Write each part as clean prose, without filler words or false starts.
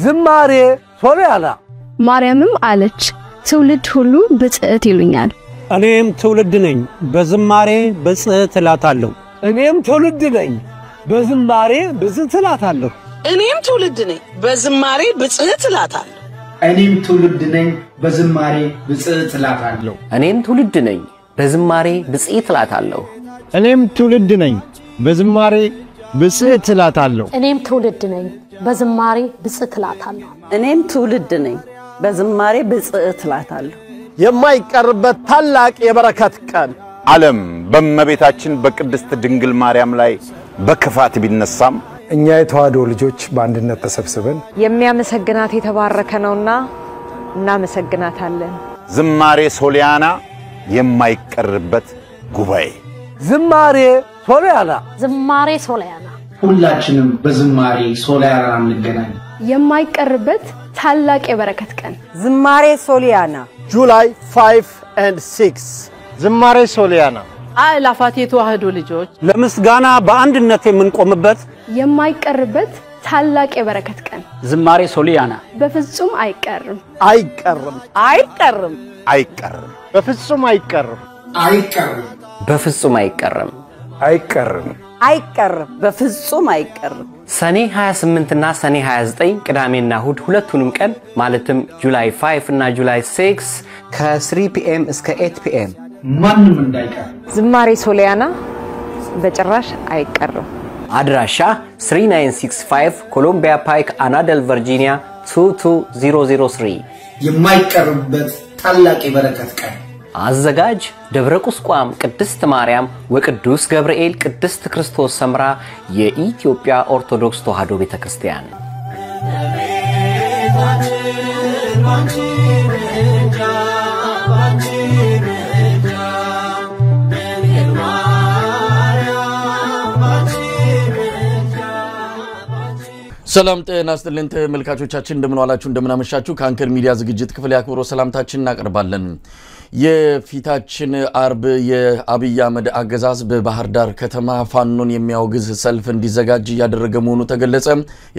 ዝማሬ ሶሊያና ማርያምም አለች ትውልድ ሁሉ ብጽዕት ይሉኛል እኔም ትውልድ ነኝ በዝማሬ ብጽዕት እላታለሁ እኔም ትውልድ ነኝ በዝማሬ ብጽዕት እላታለሁ እኔም ትውልድ ነኝ በዝማሬ ብጽዕት እላታለሁ እኔም ትውልድ ነኝ በዝማሬ ብጽዕት እላታለሁ እኔም ትውልድ ነኝ በዝማሬ ብጽዕት እላታለሁ እኔም ትውልድ ነኝ በዝማሬ ብጽዕት እላታለሁ እኔም ትውልድ ነኝ በዝማሬ ብጽዕት እላታለሁ እኔም ትውልድ ነኝ በዝማሬ ብጽዕት እላታለሁ የማይቀርበት ታላቅ የበረከት ቀን ዓለም በእመቤታችን በቅድስት ድንግል ማርያም ላይ በክፋት ቢነሳም እኛ የተዋሕዶ ልጆች በአንድነት ተሰብስበን የሚያመሰግናት የተባረከ ነውና እናመሰግናታለን ዝማሬ ሶሊያና የማይቀርበት ጉባኤ ዝማሬ ሶሊያና ዝማሬ ሶሊያና ሁላችንም በዝማሬ ሶሊያና እንገናኝ የማይቀርበት ታላቅ የበረከት ቀን ዝማሬ ሶሊያና July 5 and 6 ዝማሬ ሶሊያና አእላፋት የተዋሕዶ ልጆች ለምስጋና በአንድነት የምንቆምበት የማይቀርበት ታላቅ የበረከት ቀን ዝማሬ ሶሊያና በፍጹም አይቀርም አይቀርም አይቀርም አይቀርም በፍጹም አይቀርም አይቀርም በፍጹም አይቀርም አይቀርም አይቀርም በፍጹም አይቀርም ሰኔ 28 እና ሰኔ 29 ቅዳሜና እሁድ ሁለቱንም ቀን ማለትም July 5 እና July 6 ከ3 PM እስከ 8 PM ማንንም እንዳይቀር ዝማሬ ሶሊያና በጭራሽ አይቀርም አድራሻ 3965 ኮሎምቢያ ፓይክ አናደል ቨርጂኒያ 22003 የማይቀርበት ታላቅ የበረከት ቀን አዘጋጅ ደብረ ቁስቋም ቅድስት ማርያም ወቅዱስ ገብርኤል ቅድስት ክርስቶስ ሰምራ የኢትዮጵያ ኦርቶዶክስ ተዋሕዶ ቤተክርስቲያን ሰላም ጤና ይስጥልን ተመልካቾቻችን እንደምን ዋላችሁ እንደምን አመሻችሁ ካንከር ሚዲያ ዝግጅት ክፍል ያክብሮ ሰላምታችንን እናቀርባለን የፊታችን አርብ የአብይ አህመድ አገዛዝ በባህር ዳር ከተማ ፋኖን የሚያወግዝ ሰልፍ እንዲዘጋጅ ያደረገ መሆኑ ተገለጸ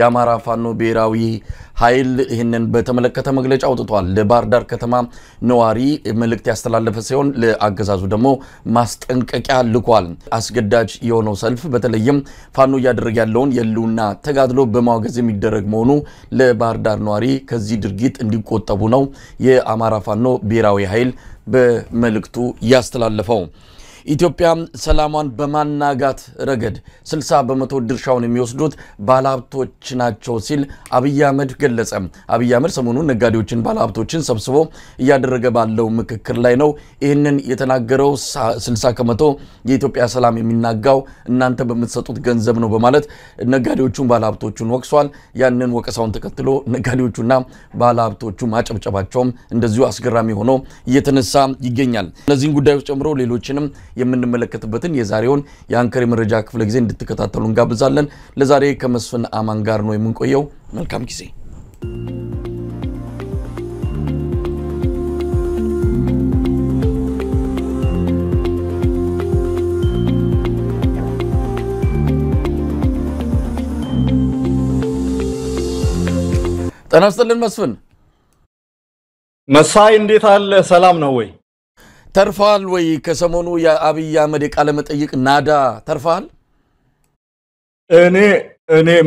የአማራ ፋኖ ብሔራዊ ኃይል ይህንን በተመለከተ መግለጫ አውጥቷል ለባህር ዳር ከተማ ነዋሪ መልእክት ያስተላለፈ ሲሆን ለአገዛዙ ደግሞ ማስጠንቀቂያ ልኳል አስገዳጅ የሆነው ሰልፍ በተለይም ፋኖ ያደረገ ያለውን የሉና ተጋድሎ በማወገዝ የሚደረግ መሆኑ ለባህር ዳር ነዋሪ ከዚህ ድርጊት እንዲቆጠቡ ነው የአማራ ፋኖ ብሔራዊ ኃይል በመልእክቱ ያስተላለፈው ኢትዮጵያ ሰላሟን በማናጋት ረገድ 60% ድርሻውን የሚወስዱት ባለሀብቶች ናቸው ሲል አብይ አህመድ ገለጸ አብይ አህመድ ሰሞኑን ነጋዴዎችን ባለሀብቶችን ሰብስቦ ያደረገ ባለው ምክክር ላይ ነው ይሄንን የተናገረው 60% የኢትዮጵያ ሰላም የሚናጋው እናንተ በመትሰጡት ገንዘብ ነው በማለት ነጋዴዎቹን ባለሀብቶቹን ወቅሷል ያንን ወቀሳውን ተከትሎ ነጋዴዎቹና ባለሀብቶቹ ማጨብጨባቸውም እንደዚሁ አስገራሚ ሆኖ እየተነሳ ይገኛል እነዚህን ጉዳዮች ጨምሮ ሌሎችንም የምንመለከትበትን የዛሬውን የአንከር መረጃ ክፍለ ጊዜ እንድትከታተሉ እንጋብዛለን ለዛሬ ከመስፍን አማን ጋር ነው የምንቆየው መልካም ጊዜ ጤና ይስጥልን መስፍን መሳይ እንዴት አለ ሰላም ነው ወይ ተርፋል ወይ ከሰሞኑ የአብይ አህመድ ቃለ መጠይቅ ናዳ ተርፋል እኔ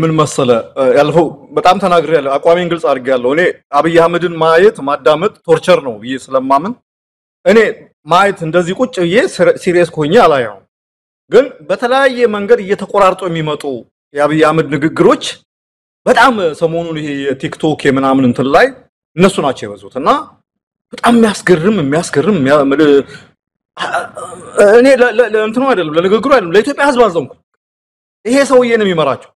ምን መሰለ ያልፈው በጣም ተናግሬያለሁ አቋሜን ግልጽ አድርጌያለሁ እኔ አብይ አህመድን ማየት ማዳመጥ ቶርቸር ነው ብዬ ስለማምን እኔ ማየት እንደዚህ ቁጭ ብዬ ሲሪየስ ሆኜ አላየው ግን በተለያየ መንገድ እየተቆራርጦ የሚመጡ የአብይ አህመድ ንግግሮች በጣም ሰሞኑን ይሄ ቲክቶክ የምናምን እንትን ላይ እነሱ ናቸው የበዙትና በጣም የሚያስገርም እኔ ለእንትኑ አይደለም ለንግግሩ አይደለም ለኢትዮጵያ ህዝብ አዘንኩ ይሄ ሰውዬ ነው የሚመራቸው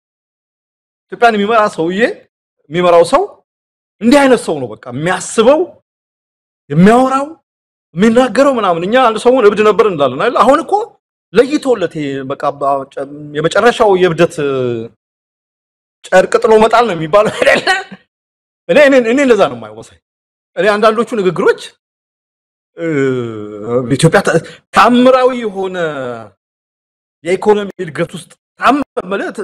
ኢትዮጵያን የሚመራ ሰውዬ የሚመራው ሰው እንዲህ አይነት ሰው ነው በቃ የሚያስበው የሚያወራው የሚናገረው ምናምን እኛ አንድ ሰሞን እብድ ነበር እንዳለን አይደል አሁን እኮ ለይቶለት በቃ የመጨረሻው የብደት ጨርቅ ጥሎ መጣል ነው የሚባለው አይደል እኔ እንደዛ ነው የማይወሰኝ እኔ አንዳንዶቹ ንግግሮች ኢትዮጵያ ታምራዊ የሆነ የኢኮኖሚ እድገት ውስጥ ማለት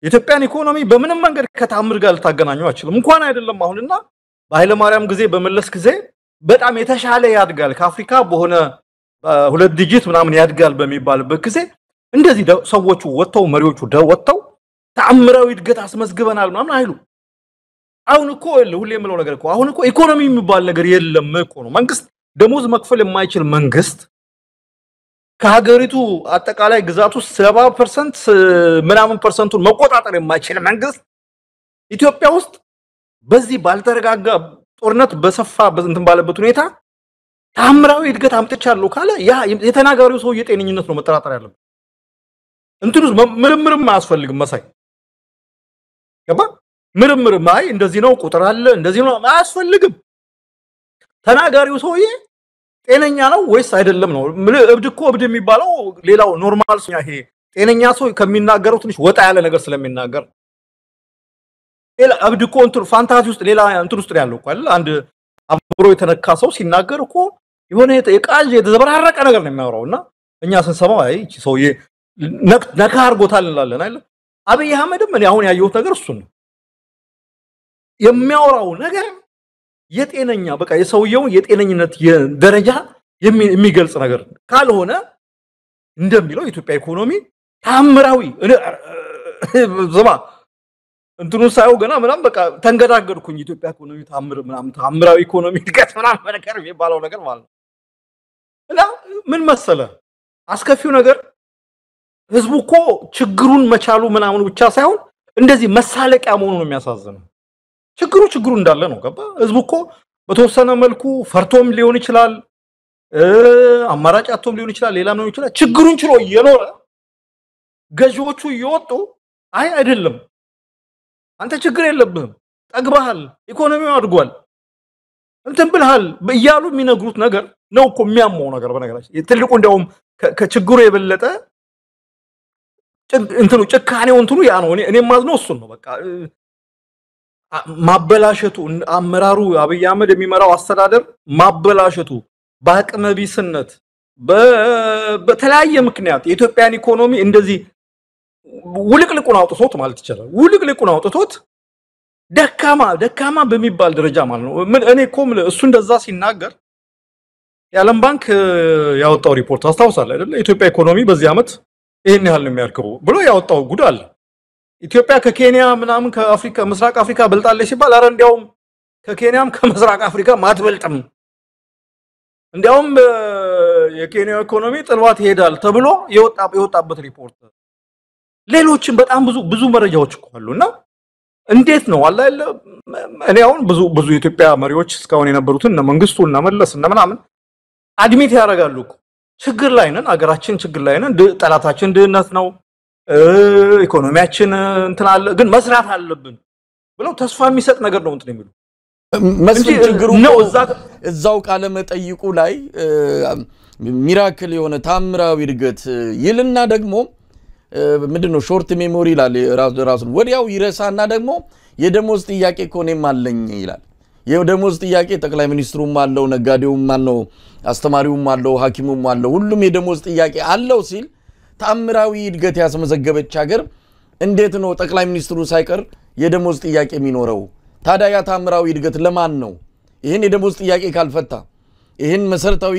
የኢትዮጵያን ኢኮኖሚ በምንም መንገድ ከታምር ጋር ልታገናኙ አችልም እንኳን አይደለም አሁንና በኃይለ ማርያም ጊዜ በመለስ ጊዜ በጣም የተሻለ ያድጋል ከአፍሪካ በሆነ ሁለት ዲጂት ምናምን ያድጋል በሚባልበት ጊዜ እንደዚህ ሰዎቹ ወጣው መሪዎቹ ወጣው ታምራዊ እድገት አስመዝግበናል ምናምን አይሉ አሁን እኮ ሁሌ የምለው ነገር እኮ አሁን እኮ ኢኮኖሚ የሚባል ነገር የለም እኮ ነው መንግስት ደሞዝ መክፈል የማይችል መንግስት ከሀገሪቱ አጠቃላይ ግዛቱ 70% ምናምን ፐርሰንቱን መቆጣጠር የማይችል መንግስት ኢትዮጵያ ውስጥ በዚህ ባልተረጋጋ ጦርነት በሰፋ እንትን ባለበት ሁኔታ ታምራዊ እድገት አምጥቻለሁ ካለ ያ የተናጋሪው ሰው የጤነኝነት ነው መጠራጠር ያለበት እንትኑስ ምርምርም አያስፈልግም መሳይ ገባ ምርምር ማይ እንደዚህ ነው ቁጥር አለ እንደዚህ ነው አያስፈልግም ተናጋሪው ሰውዬ ጤነኛ ነው ወይስ አይደለም ነው እብድ እኮ እብድ የሚባለው ሌላው ኖርማል ሰው ይሄ ጤነኛ ሰው ከሚናገረው ትንሽ ወጣ ያለ ነገር ስለሚናገር ሌላ እብድ እኮ እንትን ፋንታዚ ውስጥ ሌላ እንትን ውስጥ ያለው እኮ አይደል አንድ አብሮ የተነካ ሰው ሲናገር እኮ የሆነ የቃዥ የተዘበራረቀ ነገር ነው የሚያወራውና እኛ ስንሰማው አይ እቺ ሰውዬ ነካ አርጎታል እንላለን አይደል አብይ አህመድም እኔ አሁን ያየሁት ነገር እሱ ነው የሚያወራው ነገር የጤነኛ በቃ የሰውየው የጤነኝነት ደረጃ የሚገልጽ ነገር ካልሆነ እንደሚለው ኢትዮጵያ ኢኮኖሚ ታምራዊ ዘማ እንትኑ ሳይው ገና ምናም በቃ ተንገዳገድኩኝ ኢትዮጵያ ኢኮኖሚ ታምር ምናም ታምራዊ ኢኮኖሚ ድቀት ምናም ነገር የሚባለው ነገር ማለት ነው እና ምን መሰለ አስከፊው ነገር ህዝቡ እኮ ችግሩን መቻሉ ምናምን ብቻ ሳይሆን እንደዚህ መሳለቂያ መሆኑ ነው የሚያሳዝነው ችግሩ እንዳለ ነው ገባ ህዝቡ እኮ በተወሰነ መልኩ ፈርቶም ሊሆን ይችላል አማራጫቶም ሊሆን ይችላል ሌላም ሊሆን ይችላል ችግሩን ችሎ እየኖረ ገዢዎቹ እየወጡ አይ አይደለም አንተ ችግር የለብህም ጠግባሃል ኢኮኖሚው አድጓል እንትን ብልሃል በእያሉ የሚነግሩት ነገር ነው እኮ የሚያመው ነገር በነገራችን ትልቁ እንደውም ከችግሩ የበለጠ እንትኑ ጭካኔው እንትኑ ያ ነው እኔ ማዝነው እሱ ነው በቃ ማበላሸቱ አመራሩ አብይ አህመድ የሚመራው አስተዳደር ማበላሸቱ ባቅመቢስነት በተለያየ ምክንያት የኢትዮጵያን ኢኮኖሚ እንደዚህ ውልቅልቁን አውጥቶት ማለት ይችላል ውልቅልቁን አውጥቶት ደካማ በሚባል ደረጃ ማለት ነው እኔ ኮም እሱ እንደዛ ሲናገር የዓለም ባንክ ያወጣው ሪፖርት አስተዋውሳለሁ አይደል ኢትዮጵያ ኢኮኖሚ በዚህ አመት ይሄን ያህል ነው የሚያርከው ብሎ ያወጣው ጉድ አለ ኢትዮጵያ ከኬንያ ምናምን ከአፍሪካ ምስራቅ አፍሪካ በልጣለች ሲባል አረ እንዲያውም ከኬንያም ከምስራቅ አፍሪካ ማትበልጥም እንዲያውም የኬንያ ኢኮኖሚ ጥልዋት ይሄዳል ተብሎ የወጣበት ሪፖርት ሌሎችን በጣም ብዙ መረጃዎች አሉና እንዴት ነው አላ እኔ አሁን ብዙ የኢትዮጵያ መሪዎች እስካሁን የነበሩትን መንግስቱ እና መለስ እና ምናምን አድሚት ያደርጋሉ ችግር ላይ ነን አገራችን ችግር ላይ ነን ጠላታችን ድህነት ነው ኢኮኖሚያችን እንትን አለ ግን መስራት አለብን ብለው ተስፋ የሚሰጥ ነገር ነው እንትን የሚሉ መስፍን ችግሩ ነው እዛው ቃለ መጠይቁ ላይ ሚራክል የሆነ ታምራዊ እድገት ይልና ደግሞ ምንድነው ሾርት ሜሞሪ ይላል ራሱ ወዲያው ይረሳና ደግሞ የደሞዝ ጥያቄ ኮኔም አለኝ ይላል የደሞዝ ጥያቄ ጠቅላይ ሚኒስትሩም አለው ነጋዴውም አለው አስተማሪውም አለው ሐኪሙም አለው ሁሉም የደሞዝ ጥያቄ አለው ሲል ታምራዊ እድገት ያስመዘገበች ሀገር እንዴት ነው ጠቅላይ ሚኒስትሩ ሳይቀር የደሞዝ ጥያቄ የሚኖረው ታዲያ ታምራዊ እድገት ለማን ነው ይሄን የደሞዝ ጥያቄ ካልፈታ ይሄን መሰረታዊ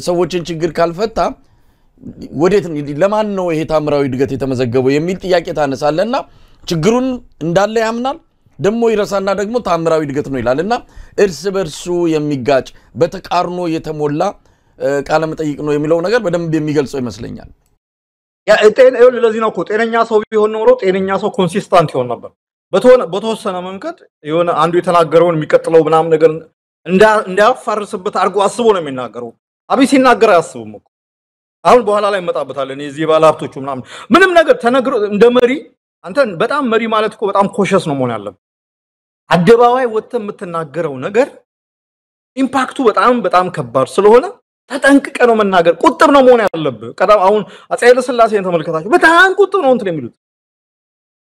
ሰዎችን ችግር ካልፈታ ወዴት ለማን ነው ይሄ ታምራዊ እድገት የተመዘገበው የሚል ጥያቄ ታነሳለና ችግሩን እንዳለ ያምናል ደሞ ይረሳና ደግሞ ታምራዊ እድገት ነው ይላልና እርስ በርሱ የሚጋጭ በተቃርኖ የተሞላ ቃለ መጠይቅ ነው የሚለው ነገር በደንብ የሚገልጸው ይመስለኛል ያ ለዚህ ነው እኮ ጤነኛ ሰው ቢሆን ኖሮ ጤነኛ ሰው ኮንሲስታንት ይሆን ነበር በተወሰነ መንገድ የሆነ አንዱ የተናገረውን የሚቀጥለው ምናምን ነገር እንዳያፋርስበት አርጎ አስቦ ነው የሚናገረው አብይ ሲናገር አያስብም እኮ አሁን በኋላ ላይ መጣበታለን እዚህ ባለሀብቶቹ ምንም ነገር ተነግሮ እንደ መሪ አንተ በጣም መሪ ማለት እኮ በጣም ኮሸስ ነው መሆን ያለበት አደባባይ ወጥተ የምትናገረው ነገር ኢምፓክቱ በጣም ከባድ ስለሆነ ተጠንቅቀ ነው መናገር ቁጥብ ነው መሆን ያለበት ቀዳም አሁን አፄ ኃይለ ሥላሴን ተመልከታችሁ በጣም ቁጥብ ነው እንትን የሚሉት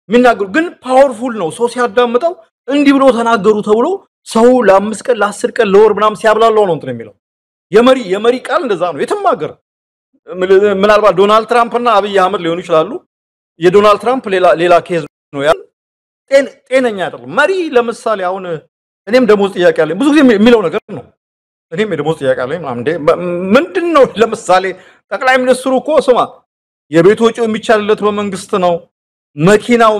የሚናገሩ ግን ፓወርፉል ነው ሰው ሲያዳምጠው እንዲህ ብሎ ተናገሩ ተብሎ ሰው ለ5 ቀን ለ10 ቀን ለወር ምናም ሲያብላላው ነው እንትን የሚለው የመሪ ቃል እንደዛ ነው የትም ሀገር ምናልባት ዶናልድ ትራምፕ እና አብይ አህመድ ሊሆኑ ይችላሉ የዶናልድ ትራምፕ ሌላ ኬዝ ነው ያ ጤነኛ አይደለም መሪ ለምሳሌ አሁን እኔም ደሞዝ ጥያቄ አለኝ ብዙ ጊዜ የሚለው ነገር ነው እኔም ደሞዝ ጥያቄ አለኝ ምንድነው ለምሳሌ ጠቅላይ ሚኒስትሩ እኮ ስማ የቤት ወጪው የሚቻልለት በመንግስት ነው መኪናው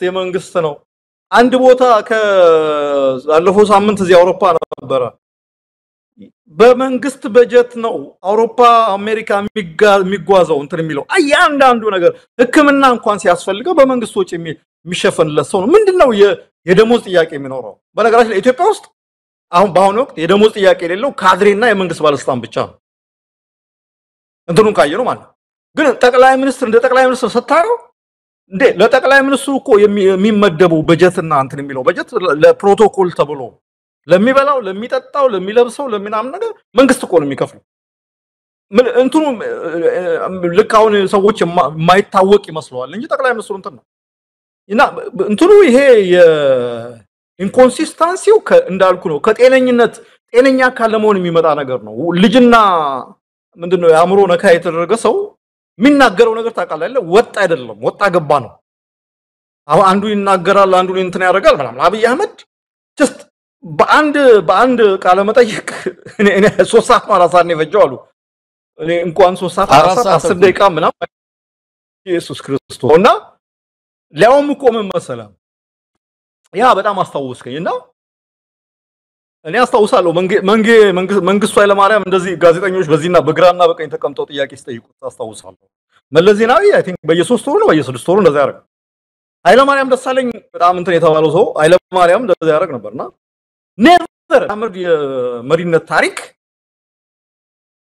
የመንግስት ነው አንድ ቦታ ከአለፈው ሳምንት እዚህ አውሮፓ ነበረ በመንግስት በጀት ነው አውሮፓ አሜሪካ የሚጓዘው እንትን የሚለው አያንዳንዱ ነገር ህክምና እንኳን ሲያስፈልገው በመንግስት ወጪ የሚሸፈንለት ሰው ነው ምንድነው የደሞዝ ጥያቄ የሚኖረው በነገራችን ላይ ኢትዮጵያ ውስጥ አሁን በአሁኑ ወቅት የደሞዝ ጥያቄ የሌለው ካድሬና የመንግስት ባለስልጣን ብቻ ነው እንትኑን ካየነው ማለት ግን ጠቅላይ ሚኒስትር እንደ ጠቅላይ ሚኒስትር ስታየው እንዴ ለጠቅላይ ሚኒስትሩ እኮ የሚመደበው በጀትና እንትን የሚለው በጀት ለፕሮቶኮል ተብሎ ለሚበላው ለሚጠጣው ለሚለብሰው ለምናምን ነገር መንግስት እኮ ነው የሚከፍለው እንትኑ ልካውን ሰዎች የማይታወቅ ይመስለዋል እንጂ ጠቅላይ ሚኒስትሩ እንትን ነው እና እንትኑ ይሄ የኢንኮንሲስተንሲው እንዳልኩ ነው ከጤነኝነት ጤነኛ ካለመሆን የሚመጣ ነገር ነው ልጅና ምንድነው ያምሮ ነካ የተደረገ ሰው የሚናገረው ነገር ታውቃለህ ወጣ አይደለም ወጣ ገባ ነው አሁን አንዱ ይናገራል አንዱ እንትን ያደርጋል ማለት አብይ አህመድ just በአንድ ቃለ መጠይቅ እኔ 3 ሰዓት ማራሳን ነው የፈጀው አሉ እኔ እንኳን 3 ሰዓት 10 ደቂቃ ምናምን ኢየሱስ ክርስቶስ እና ሊያውም እኮ ምን መሰለህ ያ በጣም አስተዋወስከኝና እኔ አስተዋውሳለሁ መንግስቱ ኃይለማርያም እንደዚህ ጋዜጠኞች በዚህና በግራና በቀኝ ተቀምጠው ጥያቄ ሲጠይቁት አስተዋውሳለሁ መለስ ዜናዊ አይ ቲንክ በየ3 ወሩ ነው በየ6 ወሩ እንደዛ ያደርግ ኃይለማርያም ደሳለኝ በጣም እንትን የተባለው ሰው ኃይለማርያም እንደዛ ያደርግ ነበርና ኔቨር አመር የመሪነት ታሪክ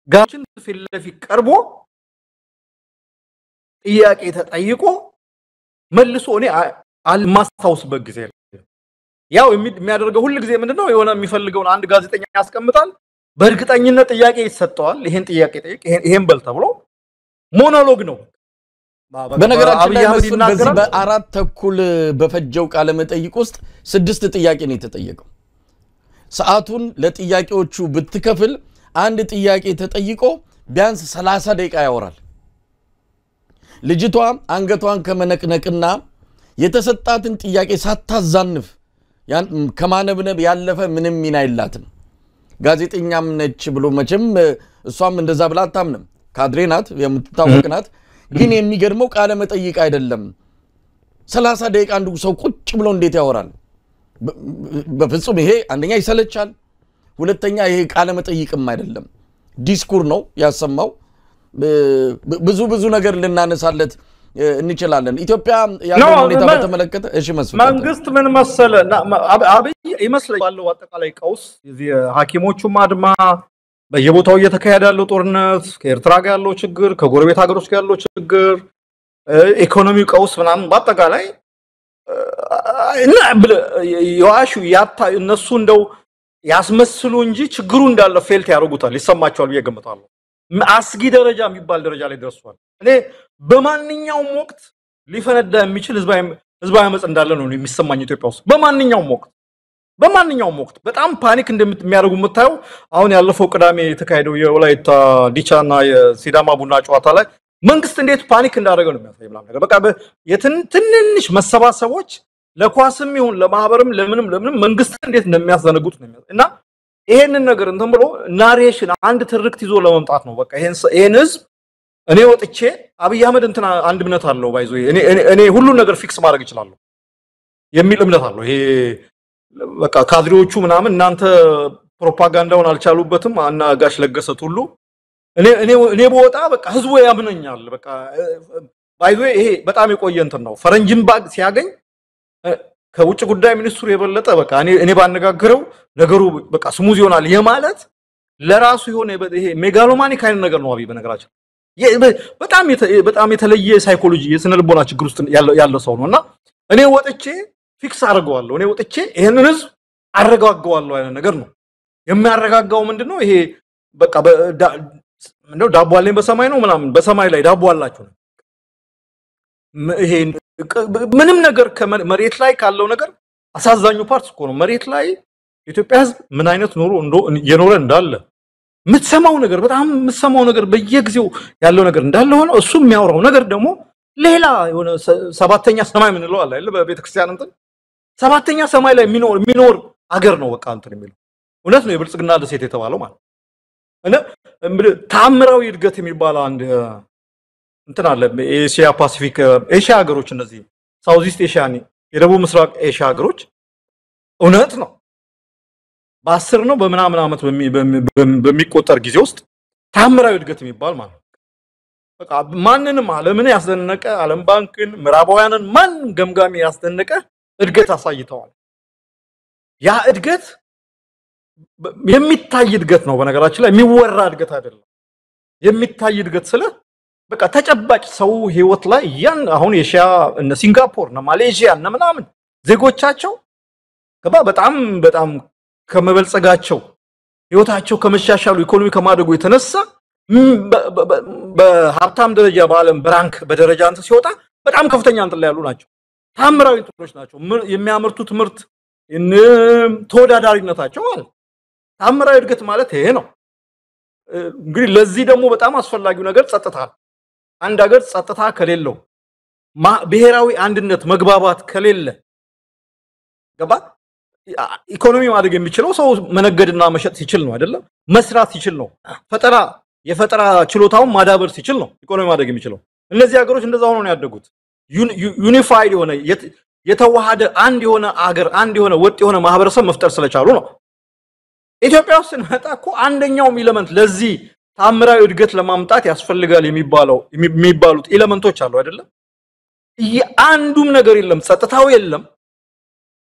ጋችን ፊልፊል ቀርቦ ጥያቄ ተጠይቆ መልሶ እኔ አልማስታውስበት ጊዜ ያው የሚያደርገው ሁሉ ጊዜ ምንድነው የሆነ የሚፈልገውን አንድ ጋዜጠኛ ያስቀምጣል በእርግጠኝነት ጥያቄ ይሰጠዋል ይሄን ጥያቄ ጠይቅ ይሄን በል ተብሎ ሞኖሎግ ነው በነገራችን ላይ በዚህ በአራት ተኩል በፈጀው ቃለ መጠይቅ ውስጥ 6 ጥያቄ ነው የተጠየቀው ሰዓቱን ለጥያቄዎቹ ብትከፍል አንድ ጥያቄ ተጠይቆ ቢያንስ 30 ደቂቃ ያወራል ልጅቷ አንገቷን ከመነቅነቅና የተሰጣትን ጥያቄ ሳታዛንፍ ከማነብነብ ያለፈ ምንም ሚና የላትም ጋዜጠኛም ነች ብሎ መቼም እሷም እንደዛ ብላ አታምንም ካድሬናት የምትታወቅ ናት ግን የሚገርመው ቃለ መጠይቅ አይደለም 30 ደቂቃ አንዱ ሰው ቁጭ ብሎ እንዴት ያወራል በፍጹም ይሄ አንደኛ ይሰለቻል ሁለተኛ ይሄ ቃለ መጠይቅም አይደለም ዲስኩር ነው ያሰማው ብዙ ነገር ልናነሳለት እንችላለን ኢትዮጵያ ያለው ሁኔታ በተመለከተ እሺ መስፍን መንግስት ምን መሰለ አብይ ይመስላል አጠቃላይ ቀውስ የዚህ ሐኪሞቹም አድማ በየቦታው እየተካሄደ ያለው ጦርነት ከኤርትራ ጋር ያለው ችግር ከጎረቤት ሀገሮች ጋር ያለው ችግር ኢኮኖሚው ቀውስ ምናምን በአጠቃላይ እና ያዋሹ ያታ እነሱ እንደው ያስመስሉ እንጂ ችግሩ እንዳለ ፌልት ያደርጉታል ይሰማቸዋል በየገመታለው አስጊ ደረጃ የሚባል ደረጃ ላይ ደርሷል እኔ በማንኛውም ወቅት ሊፈነዳ የሚችል ህዝባዊ አመጽ እንዳለ ነው የሚሰማኝ ኢትዮጵያ ውስጥ በማንኛውም ወቅት በጣም ፓኒክ እንደሚያደርጉ መታየው አሁን ያለፈው ቅዳሜ የተካሄደው የወላይታ ዲቻና የሲዳማ ቡና ጨዋታ ላይ መንግስት እንዴት ፓኒክ እንዳደረገ ነው የሚያሳይ ምናምን ነገር በቃ የትንንሽ መሰባሰቦች ለኳስም ይሁን ለማህበርም ለምንም መንግስት እንዴት እንደሚያስዘነጉት ነው እና ይሄንን ነገር እንትን ብሎ ናሬሽን አንድ ትርክት ይዞ ለመምጣት ነው በቃ ይሄን ህዝብ እኔ ወጥቼ አብይ አህመድ እንትና አንድ እምነት አለው ባይዞ እኔ ሁሉ ነገር ፊክስ ማድረግ ይችላል የሚል እምነት አለው ይሄ በቃ ካድሬዎቹ ምናምን እናንተ ፕሮፓጋንዳውን አልቻሉበትም እና ጋሽ ለገሰት ሁሉ እኔ በወጣ በቃ ህዝቡ ያምነኛል በቃ ባይዞ ይሄ በጣም የቆየ እንትን ነው ፈረንጅም ባግ ሲያገኝ ከውጭ ጉዳይ ሚኒስትሩ የበለጠ በቃ እኔ ባነጋግረው ነገሩ በቃ ስሙዝ ይሆናል የማለት ለራሱ የሆነ ይሄ ሜጋሎማኒክ አይነት ነገር ነው አብይ በነገራችን በጣም የተለየ ሳይኮሎጂ የስነልቦና ችግር ውስጥ ያለው ሰው ነውና እኔ ወጥቼ ፊክስ አድርገዋለሁ እኔ ወጥቼ ይሄንን ህዝብ አረጋጋዋለሁ አይነት ነገር ነው የሚያረጋጋው ምንድነው ይሄ በቃ ምንድነው ዳቦ አለኝ በሰማይ ነው ምናምን በሰማይ ላይ ዳቦ አላችሁ ይሄ ምንም ነገር ከመሬት ላይ ካለው ነገር አሳዛኙ ፓርት እኮ ነው መሬት ላይ ኢትዮጵያ ህዝብ ምን አይነት ኑሮ የኖረ እንዳለ ምትሰማው ነገር በጣም ምትሰማው ነገር በየጊዜው ያለው ነገር እንዳለ ሆኖ እሱ የሚያወራው ነገር ደግሞ ሌላ የሆነ ሰባተኛ ሰማይ ምን ነው አለ በቤተክርስቲያን እንትን ሰባተኛ ሰማይ ላይ የሚኖር አገር ነው በቃ እንትን የሚለው እውነት ነው የብልጽግና ደሴት የተባለው ማለት እና ታምራዊ እድገት የሚባል አንድ እንትን አለ ኤሽያ ፓሲፊክ ኤሽያ ሀገሮች እነዚህ ሳውዝ ኢስት ኤሽያ የደቡብ ምስራቅ ኤሽያ ሀገሮች እውነት ነው በ10 ነው በምናምን አመት በሚቆጠር ጊዜ ውስጥ ታምራዊ እድገት የሚባል ማለት በቃ ማንንም ዓለምን ያስደነቀ ዓለም ባንክን ምዕራባውያንን ማን ገምጋሚ ያስደነቀ እድገት አሳይተዋል ያ እድገት የሚታይ እድገት ነው በነገራችን ላይ የሚወራ እድገት አይደለም የሚታይ እድገት ስለ በቃ ተጨባጭ ሰው ህይወት ላይ ያን አሁን ኤሽያ እና ሲንጋፖር እና ማሌዥያ እና ምናምን ዜጎቻቸው ገባ በጣም ከመበልጸጋቸው ህይወታቸው ከመሻሻሉ ኢኮኖሚ ከማደጉ የተነሳ በሀብታም ደረጃ በአለም ብራንክ በደረጃ አንተ ሲወጣ በጣም ከፍተኛ እንትን ላይ ያሉ ናቸው ታምራዊ እንትኖች ናቸው የሚያመርቱት ምርት ተወዳዳሪነታቸው ማለት ታምራዊ እድገት ማለት ይሄ ነው እንግዲህ ለዚህ ደግሞ በጣም አስፈላጊው ነገር ጸጥታ አንድ ሀገር ጸጥታ ከሌለው ብሔራዊ አንድነት መግባባት ከሌለ ገባ ኢኮኖሚ ማደግ የሚችለው ሰው መነገድና መሸጥ ሲችል ነው አይደለም መስራት ሲችል ነው የፈጠራ ችሎታውን ማዳበር ሲችል ነው ኢኮኖሚ ማደግ የሚችለው እነዚህ ሀገሮች እንደዛ ሆነው ነው ያደጉት ዩኒፋይድ የሆነ የተዋሃደ አንድ የሆነ አገር አንድ የሆነ ወጥ የሆነ ማህበረሰብ መፍጠር ስለቻሉ ነው ኢትዮጵያ ውስጥ እንመጣ እኮ አንደኛው ኤሌመንት ለዚህ ታምራዊ እድገት ለማምጣት ያስፈልጋል የሚባሉት ኤሌመንቶች አሉ አይደለም አንዱም ነገር የለም ጸጥታው የለም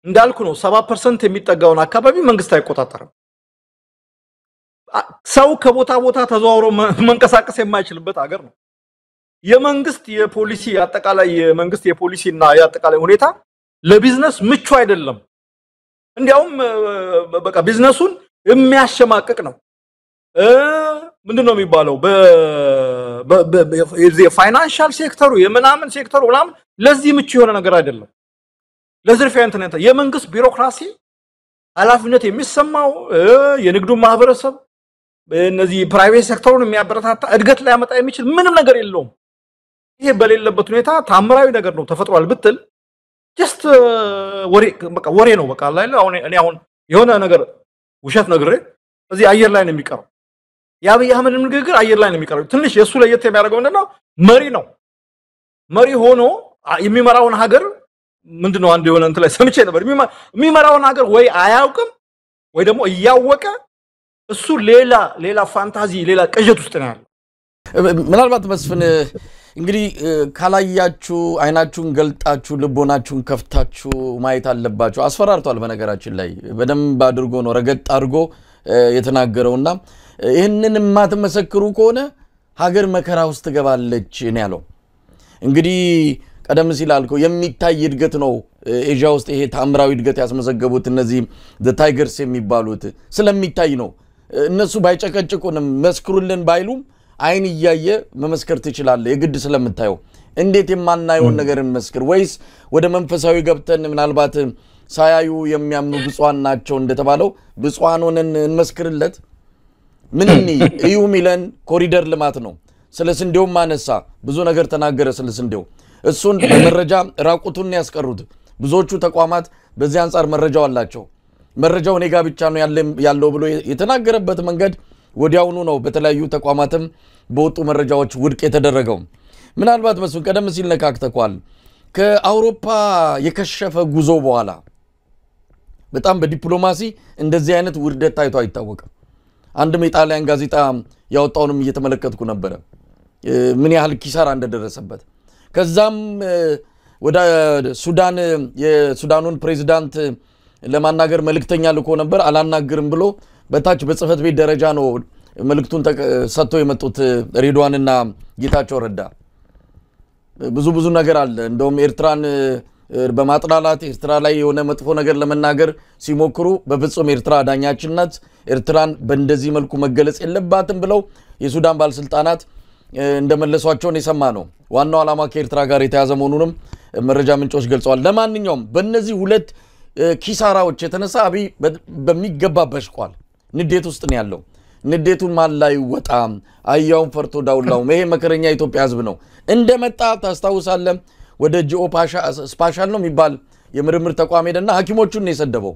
እንዳልኩ ነው 70% የሚጠጋውን አካባቢ መንግስት አይቆጣጠርም ሰው ከቦታ ቦታ ተዘዋውሮ መንቀሳቀስ የማይችልበት ሀገር ነው የመንግስት የፖሊሲ አጠቃላይ የመንግስት የፖሊሲና ያጠቃላይ ሁኔታ ለቢዝነስ ምቹ አይደለም እንዲያውም በቃ ቢዝነሱን የሚያሸማቅቅ ነው ምንድነው የሚባለው በፋይናንሻል ሴክተሩ የምናምን ሴክተሩ ምናምን ለዚህ ምቹ የሆነ ነገር አይደለም ለዝርፊያ እንትን የመንግስት ቢሮክራሲ ኃላፊነት የሚሰማው የንግዱ ማህበረሰብ እነዚህ ፕራይቬት ሴክተሩን የሚያበረታታ እድገት ላይ ያመጣ የሚችል ምንም ነገር የለውም ይሄ በሌለበት ሁኔታ ታምራዊ ነገር ነው ተፈጥሯል ብትል ጀስት ወሬ ነው በቃ ላይ አሁን የሆነ ነገር ውሸት ነግሬ እዚህ አየር ላይ ነው የሚቀረው የአብይ አህመድ ንግግር አየር ላይ ነው የሚቀረው ትንሽ የሱ ለየት የሚያደርገው እንደና መሪ ሆኖ የሚመራውን ሀገር ምንድነው አንድ የሆነ እንት ላይ ሰምቼ ነበር የሚመራውን ሀገር ወይ አያውቅም ወይ ደግሞ እያወቀ እሱ ሌላ ፋንታዚ ሌላ ቅዠት ውስጥ ነው ያለው ምናልባት መስፍን እንግዲህ ካላያችሁ አይናችሁን ገልጣችሁ ልቦናችሁን ከፍታችሁ ማየት አለባችሁ አስፈራርቷል በነገራችን ላይ በደንብ አድርጎ ነው ረገጥ አድርጎ የተናገረውና ይሄንን ማትመሰክሩ ከሆነ ሀገር መከራ ውስጥ ገባለች ነው ያለው እንግዲህ ቀደም ሲል አልከው የሚታይ እድገት ነው ኤዥያ ውስጥ ይሄ ታምራዊ እድገት ያስመዘገቡት እነዚህ ዘ ታይገርስ የሚባሉት ስለሚታይ ነው እነሱ ባይጨቀጭቁንም መስክሩልን ባይሉም አይን ያየ መመስከር ትችላለ የግድ ስለምታየው እንዴት የማናየውን ነገር እንመስክር ወይስ ወደ መንፈሳዊ ገብተን ምናልባት ሳያዩ የሚያምኑ ብፁዓን ናቸው እንደተባለው ብፁዓን ሆነን እንመስክርለት ምንኒ እዩ ሚለን ኮሪደር ልማት ነው ስለስንዴው ማነሳ ብዙ ነገር ተናገረ ስለስንዴው እሱን በመረጃ ራቁቱን ያስቀሩት ብዙዎቹ ተቋማት በዚህ አንፃር መረጃው አላቸው መረጃው ኔጋ ብቻ ነው ያለው ብሎ የተናገረበት መንገድ ወዲያውኑ ነው በተለያዩ ተቋማትም በወጡ መረጃዎች ውድቅ የተደረገው ምናልባት መስፍን ቀደም ሲል ነካክተኳል ከአውሮፓ የከሸፈ ጉዞ በኋላ በጣም በዲፕሎማሲ እንደዚህ አይነት ውርደት ታይቶ አይታወቅም አንድም የጣሊያን ጋዜጣ ያወጣውንም እየተመለከትኩ ነበር ምን ያህል ኪሳራ እንደደረሰበት ከዛም ወደ ሱዳን የሱዳኑን ፕሬዝዳንት ለማናገር መልእክተኛ ልኮ ነበር አላናገርም ብሎ በታች በጽፈት ቤት ደረጃ ነው መልእክቱን ሰጥቶ የመጡት ሬድዋንና ጌታቸው ረዳ ብዙ ነገር አለ እንደውም ኤርትራን በማጥላላት ኤርትራ ላይ የሆነ መጥፎ ነገር ለመናገር ሲሞክሩ በፍጹም ኤርትራ ዳኛችን ናት ኤርትራን በእንደዚህ መልኩ መገለጽ የለባትም ብለው የሱዳን ባለስልጣናት እንደመለሷቸው ነው የሰማነው ዋናው ዓላማ ከኤርትራ ጋር የተያዘ መሆኑንም መረጃ ምንጮች ገልጸዋል ለማንኛውም በእነዚህ ሁለት ኪሳራዎች የተነሳ አብይ በሚገባ በሽቋል ንዴት ውስጥ ነው ያለው ንዴቱን ማን ላይ ወጣም አያውን ፈርቶ ዳውላው ይሄ መከረኛ ኢትዮጵያ ህዝብ ነው እንደመጣ ታስታውሳለህ ወደ ጂኦ ስፓሻል ነው የሚባል የምርምር ተቋም ሄደና ሐኪሞቹን ነው የሰደበው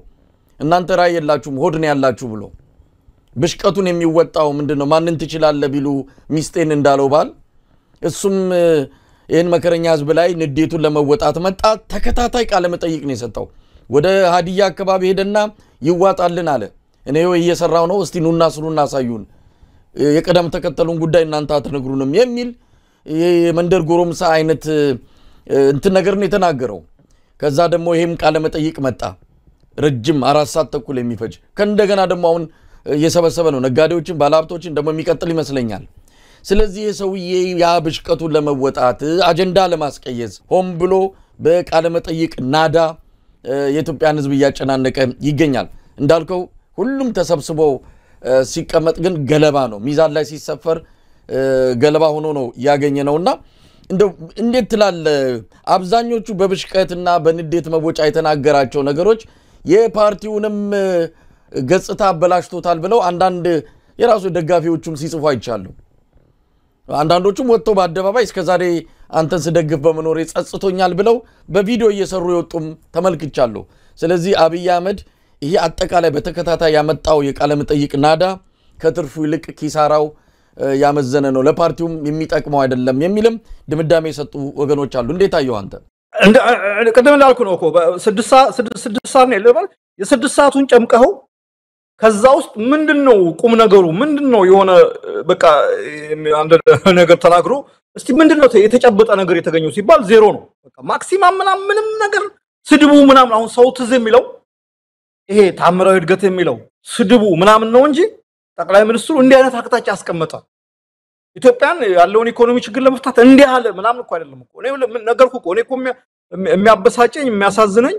እናንተ ራይ የላችሁም ሆድ ነው ያላችሁ ብሎ ብሽቀቱን የሚወጣው ምንድነው ማንን ትችላለህ ቢሉ ሚስቴን እንዳለው ባል እሱም ይሄን መከረኛ ህዝብ ላይ ንዴቱን ለመወጣት መጣ ተከታታይ ቃለ መጠይቅ ነው የሰጠው ወደ ሀዲያ አካባቢ ሄደና ይዋጣልን አለ እኔው እየሰራው ነው እስቲ ኑና ስሩና ሳዩን የቀደም ተከተሉን ጉዳይ እናንተ አትነግሩንም የሚል የመንደር ጎሮምሳ አይነት እንት ነገር ነው የተናገረው ከዛ ደግሞ ይሄም ቃለ መጠይቅ መጣ ረጅም 4 ሰዓት ተኩል የሚፈጅ ከእንደገና ደግሞ አሁን እየሰበሰበ ነው ነጋዴዎችን ባለሀብቶችን ደግሞ የሚቀጥል ይመስለኛል ስለዚህ የሰውዬ ያ ብሽቀቱን ለመወጣት አጀንዳ ለማስቀየስ ሆም ብሎ በቃለ መጠይቅ ናዳ የኢትዮጵያን ህዝብ ያጨናነቀ ይገኛል እንዳልከው ሁሉም ተሰብስቦ ሲቀመጥ ግን ገለባ ነው ሚዛን ላይ ሲሰፈር ገለባ ሆኖ ነው ያገኘነውና እንደው እንዴት ትላለ አብዛኞቹ በብሽቀትና በንዴት መቦጫ የተናገራቸው ነገሮች የፓርቲውንም ገጽታ አበላሽቶታል ብለው አንዳንድ የራሱ ደጋፊዎቹም ሲጽፉ አይቻሉ አንዳንዶቹም ወጥተው በአደባባይ እስከዛሬ አንተን ስደግፍ በመኖር ጸጽቶኛል ብለው በቪዲዮ እየሰሩ ይወጡም ተመልክቻለሁ ስለዚህ አብይ አህመድ ይሄ አጠቃላይ በተከታታይ ያመጣው የቃለ መጠይቅ ናዳ ከትርፉ ይልቅ ኪሳራው ያመዘነ ነው ለፓርቲውም የሚጠቅመው አይደለም የሚልም ድምዳሜ የሰጡ ወገኖች አሉ እንዴት አየው አንተ ቀደም እንዳልኩ ነው እኮ 6 ሰዓት ነው ለባል የ6 ሰዓቱን ጨምቀው ከዛ ውስጥ ምንድነው ቁም ነገሩ ምንድነው የሆነ በቃ አንድ ነገር ተናግሮ እስቲ ምንድነው የተጨበጠ ነገር የተገኘው ሲባል ዜሮ ነው በቃ ማክሲማም ምንም ነገር ስድቡ ምናምን አሁን ሰው ትዝ የሚለው ይሄ ታምራዊ እድገት የሚለው ስድቡ ምናምን ነው እንጂ ጠቅላይ ሚኒስትሩ እንዲህ አይነት አቅጣጫ አስቀመጠ ኢትዮጵያን ያለውን ኢኮኖሚ ችግር ለመፍታት እንዲህ አለ ምናምን እኮ አይደለም እኮ እኔ ነገርኩ እኮ እኔ እኮ የሚያበሳጨኝ የሚያሳዝነኝ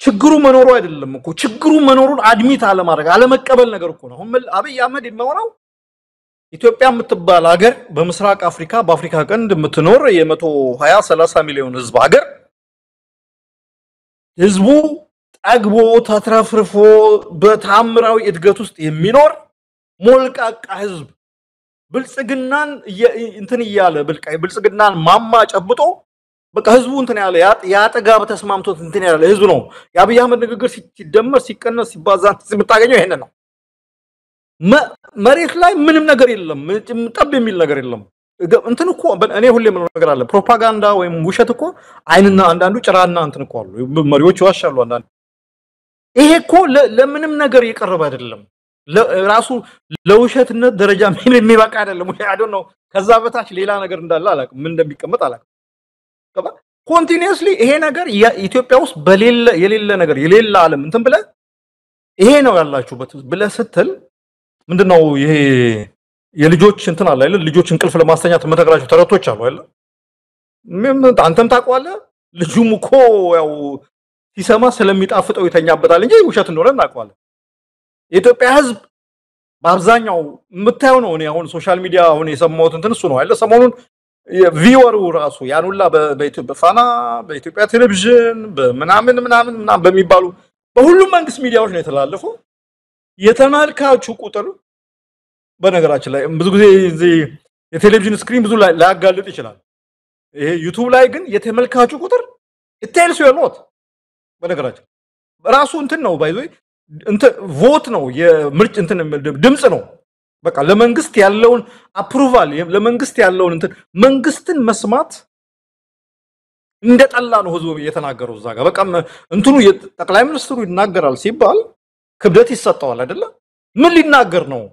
ችግሩ መኖሩ አይደለም እኮ ችግሩ መኖሩን አድሚት አለ ማድረግ አለ መቀበል ነገር እኮ ነው አሁን አብይ አህመድ የሚያወራው ኢትዮጵያ የምትባል ሀገር በምስራቅ አፍሪካ በአፍሪካ ቀንድ የምትኖር የ120 30 ሚሊዮን ህዝብ ሀገር ህዝቡ ጠግቦ ተትረፍርፎ በታምራዊ እድገት ውስጥ የሚኖር ሞልቃቃ ህዝብ ብልጽግናን እንትን ይያለ ብልጽግናን ማማ ጨብጦ በቃ ህዝቡ እንትን ያለ ያጠጋብ ተስማምቶት እንትን ያለ ህዝብ ነው የአብይ አህመድ ንግግር ሲደመር ሲቀነስ ሲባዛ ሲምታገኘው ይሄን ነው መሬት ላይ ምንም ነገር የለም ጠብ የሚል ነገር የለም እንትን እኮ እኔ ሁሌ ምን ነገር አለ ፕሮፓጋንዳ ወይም ውሸት እኮ አይንና አንዳንዱ ጭራና እንትን እኮ አሉ መሪዎች ዋሻሉ አንዳንዱ ይሄ እኮ ለምንም ነገር ይቀርብ አይደለም ለራሱ ለውሸትነት ደረጃ ምን የሚበቃ አይደለም ወይ አይ ዶንት ኖ ከዛ በታች ሌላ ነገር እንዳለ አላውቅም ምን እንደሚቀመጥ አላውቅም ኮንቲኒዩስሊ ይሄ ነገር ኢትዮጵያ ውስጥ የሌለ ነገር የሌለ ዓለም እንትን ብለ ይሄ ነው ያላችሁበት ብለ ስትል ምንድነው ይሄ የልጆች እንትን አለ አይደል ልጆች እንቅልፍ ለማስተኛት መተግራቸው ተረቶች አሉ አይደል አንተም ታውቀዋለህ ልጁም እኮ ያው ሲሰማ ስለሚጣፍጠው ይተኛበታል እንጂ ውሸት እንደሆነ እናውቀዋለን የኢትዮጵያ ህዝብ በአብዛኛው የምታየው ነው እኔ አሁን ሶሻል ሚዲያ አሁን የሰማሁት እንትን እሱ ነው አይደል ሰሞኑን ቪወሩ ራሱ ያኑላ በኢትዮጵያ ፋና በኢትዮጵያ ቴሌቪዥን በምናምን በሚባሉ በሁሉም መንግስት ሚዲያዎች ነው የተላለፈው የተመልካቹ ቁጥር በነገራችን ላይ ብዙ ጊዜ እዚህ የቴሌቪዥን ስክሪን ብዙ ላያጋልጥ ይችላል ይሄ ዩቲዩብ ላይ ግን የተመልካቹ ቁጥር it tells you a lot በነገራችን ራሱ እንትን ነው ባይዘይ እንትን ቮት ነው የምርጭ እንትን ድምጽ ነው በቃ ለመንግስት ያለውን አፕሩቫል ለመንግስት ያለውን እንትን መንግስትን መስማት እንደጠላ ነው ህዝቡ እየተናገረው እዛ ጋር በቃ እንትኑ ጠቅላይ ሚኒስትሩ ይናገራል ሲባል ክብደት ይሰጣዋል አይደለ ምን ሊናገር ነው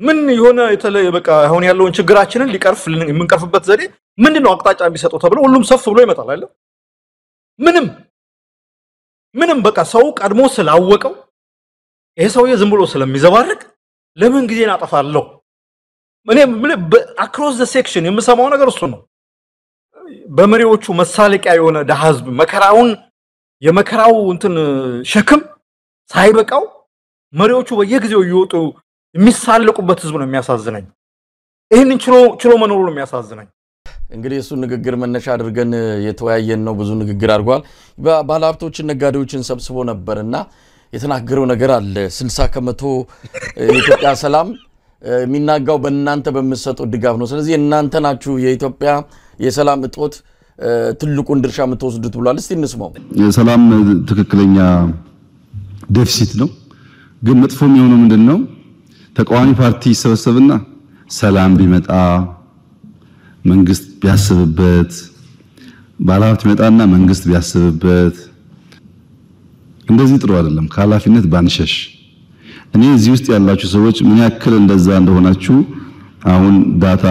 ምን የሆነ የተለየ በቃ አሁን ያለውን ችግራችንን ሊቀርፍ የምንቀርፍበት ዘዴ ምንድነው አቅጣጫ የሚሰጠው ተብሎ ሁሉም ሰፍ ብሎ ይመጣል አይደል ምንም በቃ ሰው ቀድሞ ስላወቀው ይሄ ሰውዬ ዝም ብሎ ስለሚዘባርቅ ለምን ጊዜን አጠፋለሁ እኔ አክሮስ ዘ ሴክሽን የምሰማው ነገር እሱ ነው በመሪዎቹ መሳለቂያ የሆነ ደሃዝብ መከራውን የመከራው እንትን ሸክም ሳይበቃው መሪዎቹ በየጊዜው ይወጡ የሚሳለቁበት ህዝብ ነው የሚያሳዝነኝ ይሄንን ችሎ መኖሩ ነው የሚያሳዝነኝ እንግዲህ እሱ ንግግር መነሻ አድርገን የተወያየን ነው ብዙ ንግግር አድርጓል ባለሀብቶችን ነጋዴዎችን ሰብስቦ ነበርና የተናገረው ነገር አለ 60% የኢትዮጵያ ሰላም የሚናጋው በእናንተ በመሰጠው ድጋፍ ነው ስለዚህ እናንተ ናችሁ የኢትዮጵያ የሰላም እጦት ትልቁን ድርሻ የምትወስዱት ብሏል እስቲ እንስማው የሰላም ትክክለኛ ዴፊሲት ነው ግን መጥፎ የሚሆነው ምንድነው ተቃዋሚ ፓርቲ ይሰበሰብና ሰላም ቢመጣ መንግስት ቢያስብበት ባለሀብት ቢመጣና መንግስት ቢያስብበት እንደዚህ ጥሩ አይደለም ካላፊነት ባንሸሽ እኔ እዚህ ውስጥ ያላችሁ ሰዎች ምን ያክል እንደዛ እንደሆናችሁ አሁን ዳታ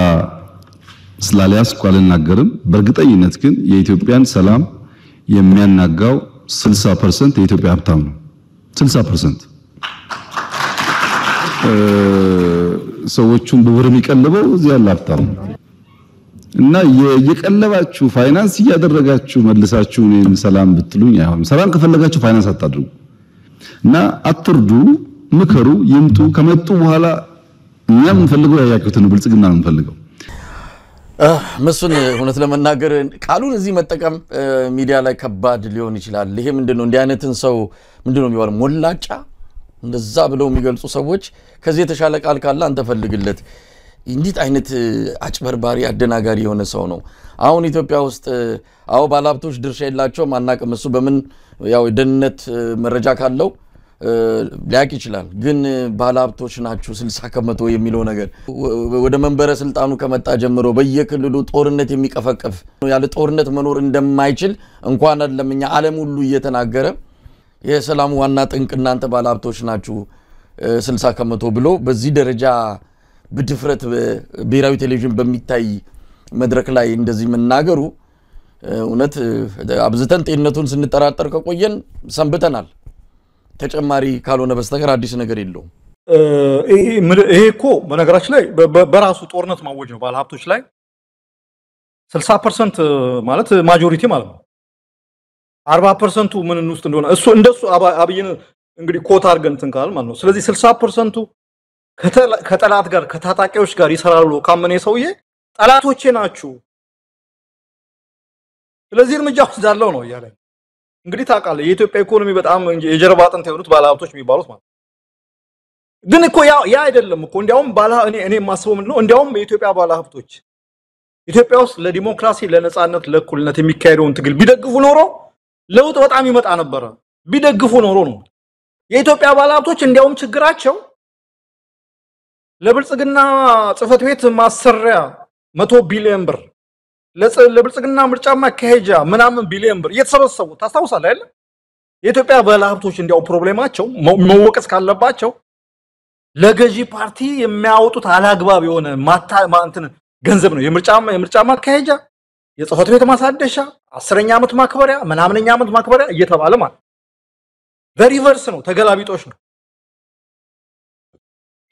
ስላልያዝኩ አልናገርም በእርግጠኝነት ግን የኢትዮጵያን ሰላም የሚያናጋው 60% የኢትዮጵያ ሀብታም ነው 60% ሰዎቹን በብር የሚቀልበው እዚህ ያለ ሀብታም እና የቀለባችሁ ፋይናንስ ያደረጋችሁ መልሳችሁ እኔን ሰላም ብትሉኝ አይሆንም ሰላም ከፈለጋችሁ ፋይናንስ አታድርጉ እና አትርዱ ምከሩ ይምጡ ከመጡ በኋላ እኛ ምን ፈልገው ያያችሁትን ብልጽግና ምን ፈልገው መስፍን እውነት ለመናገር ቃሉን እዚህ መጠቀም ሚዲያ ላይ ከባድ ሊሆን ይችላል ይሄ ምንድነው እንዲህ አይነትን ሰው ምንድነው የሚባለው ሞላጫ እንደዛ ብለው የሚገልጹ ሰዎች ከዚህ የተሻለ ቃል ካለ አንተ ፈልግለት እንዴት አይነት አጭበርባሪ አደናጋሪ የሆነ ሰው ነው አሁን ኢትዮጵያ ውስጥ አው ባለሀብቶች ድርሻ የላቸው ማናቀም እሱ በምን ያው ደህንነት መረጃ ካለው ሊያቅ ይችላል ግን ባለሀብቶች ናቸው 60% የሚለው ነገር ወደ መንበረ ስልጣኑ ከመጣ ጀምሮ በየክልሉ ጦርነት የሚቀፈቀፍ ያለ ጦርነት መኖር እንደማይችል እንኳን አይደለምኛ ዓለም ሁሉ እየተናገረ የሰላም ዋና ጥንቅ እናንተ ባለሀብቶች ናችሁ 60% ብሎ በዚህ ደረጃ በድፍረት በብሔራዊ ቴሌቪዥን በሚታይ መድረክ ላይ እንደዚህ መናገሩ እውነት አብዝተን ጤንነቱን ስንጠራጠር ከቆየን ሰንብተናል ተጨማሪ ካልሆነ በስተቀር አዲስ ነገር የለውም ይሄ እኮ በነገራችን ላይ በራሱ ጦርነት ማወጅ ነው ባለሀብቶች ላይ 60% ማለት ማጆሪቲ ማለት ነው 40% ምን ውስጥ እንደሆነ እሱ እንደሱ አብይን እንግዲህ ኮታ አርገን ተንካል ማለት ነው ስለዚህ 60% ከጠላት ጋር ከታጣቂዎች ጋር ይሰራሉ ካመነ ሰውዬ ጠላቶቼ ናችሁ ስለዚህ እርምጃ ወስዳለው ነው ያለ እንግዲህ ታውቃለህ የኢትዮጵያ ኢኮኖሚ በጣም የጀርባ አጥንት የሆኑት ባለሀብቶች የሚባሉት ማለት ግን እኮ ያ አይደለም እኮ እንዲያውም እኔ ማስበው ምንድነው እንዲያውም የኢትዮጵያ ባለሀብቶች ኢትዮጵያ ውስጥ ለዲሞክራሲ ለነጻነት ለእኩልነት የሚካሄደውን ትግል ቢደግፉ ኖሮ ለውጥ በጣም ይመጣ ነበር ቢደግፉ ኖሮ ነው የኢትዮጵያ ባለሀብቶች እንዲያውም ችግራቸው ለብልጽግና ጽፈት ቤት ማሰሪያ 100 ቢሊዮን ብር ለብልጽግና ምርጫ ማካሄጃ ምናምን ቢሊዮን ብር እየተሰበሰቡ ታስታውሳለህ አይደል የኢትዮጵያ ባለሀብቶች እንዲያው ፕሮብሌማቸው መወቀስ ካለባቸው ለገዢ ፓርቲ የሚያወጡት አላግባብ የሆነ እንትን ገንዘብ ነው የምርጫ ማካሄጃ የጽፈት ቤት ማሳደሻ 10ኛ ዓመት ማክበሪያ ምናምንኛ ዓመት ማክበሪያ እየተባለ ማለት በሪቨርስ ነው ተገላቢጦሽ ነው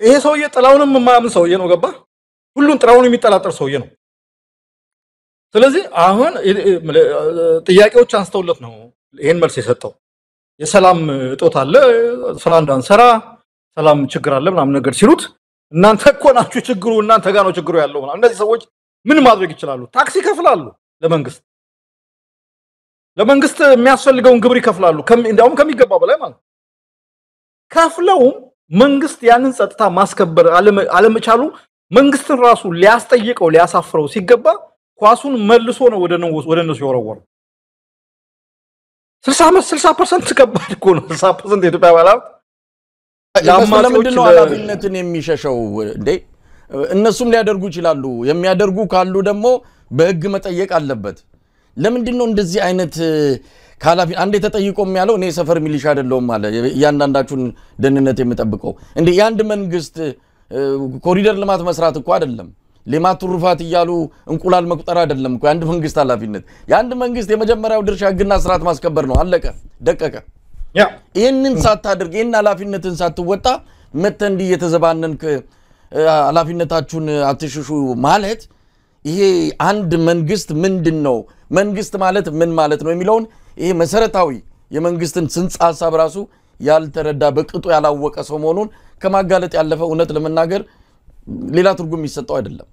ይሄ ሰውዬ ጥላውንም ማምን ሰውዬ ነው ገባ ሁሉን ጥራውን የሚጠላጠር ሰውዬ ነው ስለዚህ አሁን ጥያቄዎች አንስተውለት ነው ይሄን መልስ የሰጠው የሰላም እጦት አለ ስራ እንዳንሰራ ሰላም ችግር አለ ምናምን ነገር ሲሉት እናንተ እኮ ናችሁ ችግሩ እናንተ ጋር ነው ችግሩ ያለው ምናምን እነዚህ ሰዎች ምን ማድረግ ይችላሉ ታክሲ ይከፍላሉ ለመንግስት የሚያስፈልገውን ግብር ይከፍላሉ እንዲያውም ከሚገባ በላይ ማለት ከፍለው መንግስት ያንን ጸጥታ ማስከበር አለመቻሉ መንግስትን ራሱ ሊያስጠይቀው ሊያሳፍረው ሲገባ ኳሱን መልሶ ነው ወደ እነሱ ይወረወር 60% ከባድ እኮ ነው 60% የኢትዮጵያ ባለሀብት ለምንድነው ኃላፊነትን የሚሸሸው እንዴ እነሱም ሊያደርጉ ይችላሉ የሚያደርጉ ካሉ ደግሞ በህግ መጠየቅ አለበት ለምንድነው እንደዚህ አይነት ካላፊ አንዴ ተጠይቆም ያለው እኔ ሰፈር ሚሊሻ አይደለም ማለት ያንዳንዳችሁን ደህንነት የምጠብቀው እንዴ ያንድ መንግስት ኮሪደር ልማት መስራት እኮ አይደለም ልማት ሩፋት ይያሉ እንቁላል መቁጠር አይደለም እኮ ያንድ መንግስት ኃላፊነት ያንድ መንግስት የመጀመሪያው ድርሻ ህግና ስርዓት ማስከበር ነው አለቀ ደቀቀ ይሄንን ሳታደርግ ይሄን ኃላፊነትን ሳትወጣ መተንዲ የተዘባነንክ ኃላፊነታችሁን አትሽሹ ማለት ይሄ አንድ መንግስት ምንድነው መንግስት ማለት ምን ማለት ነው የሚለውን ይሄ መሰረታዊ የመንግስትን ጽንሰ ሐሳብ ራሱ ያልተረዳ በቅጡ ያላወቀ ሰው መሆኑን ከማጋለጥ ያለፈ እውነት ለመናገር ሌላ ትርጉም ይሰጠው አይደለም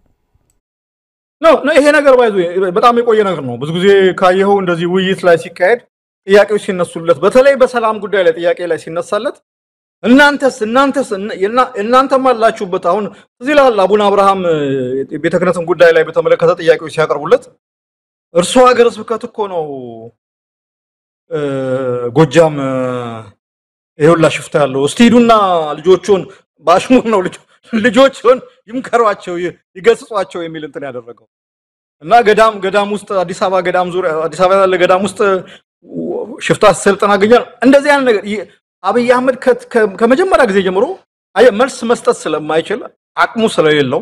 ነው ይሄ ነገር ባይዞ በጣም የቆየ ነገር ነው ብዙ ጊዜ ካየው እንደዚህ ውይይት ላይ ሲካሄድ ጥያቄዎች ሲነሱለት በተለይ በሰላም ጉዳይ ላይ ጥያቄ ላይ ሲነሳለት እናንተስ እናንተም አላችሁበት አሁን እዚህ ላይ አቡነ አብርሃም ቤተክርስቲያን ጉዳይ ላይ በተመለከተ ጥያቄዎች ሲያቀርቡለት እርሱ ሀገረ ስብከት እኮ ነው ጎጃም ይሁላ ሽፍታ ያለው እስቲ ሂዱና ልጆቹን ባሽሙር ነው ልጆቹን ይምከሯቸው ይገስጿቸው የሚል እንትን ያደረገው እና ገዳም ውስጥ አዲስ አበባ ገዳም ዙሪያ አዲስ አበባ ያለ ገዳም ውስጥ ሽፍታ ስልጣን አገኛል እንደዚህ አይነት ነገር አብይ አህመድ ከመጀመሪያ ጊዜ ጀምሮ መልስ መስጠት ስለማይችል አቅሙ ስለሌለው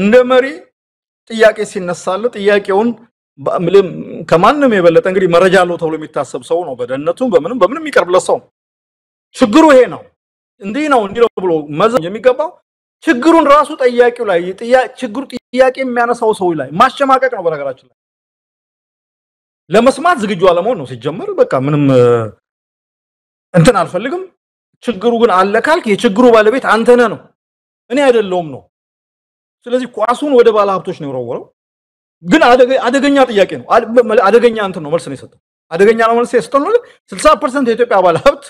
እንደ መሪ ጥያቄ ሲነሳለ ጥያቄውን ከማንም የበለጠ እንግዲህ መረጃ አለው ተብሎ የሚታሰብ ሰው ነው በደህንነቱም በምንም ይቀርብለት ሰው ችግሩ ይሄ ነው እንዲህ ነው ብሎ መዘን የሚገባው ችግሩን ራሱ ጠያቂው ላይ ችግሩ ጥያቄ የሚያነሳው ሰው ላይ ማሸማቀቅ ነው በነገራችን ላይ ለመስማት ዝግጁ አለመሆን ነው ሲጀመር በቃ ምንም እንትን አልፈልግም ችግሩ ግን አለ ካልክ የችግሩ ባለቤት አንተ ነህ ነው እኔ አይደለሁም ነው ስለዚህ ቋሱን ወደ ባለ ሀብቶች ነው የወረወረው ግን አደገኛ ጥያቄ ነው አደገኛ እንትን ነው መልስ ነው የሰጠው አደገኛ ነው መልስ የሰጠው 60% የኢትዮጵያ ባለ ሀብት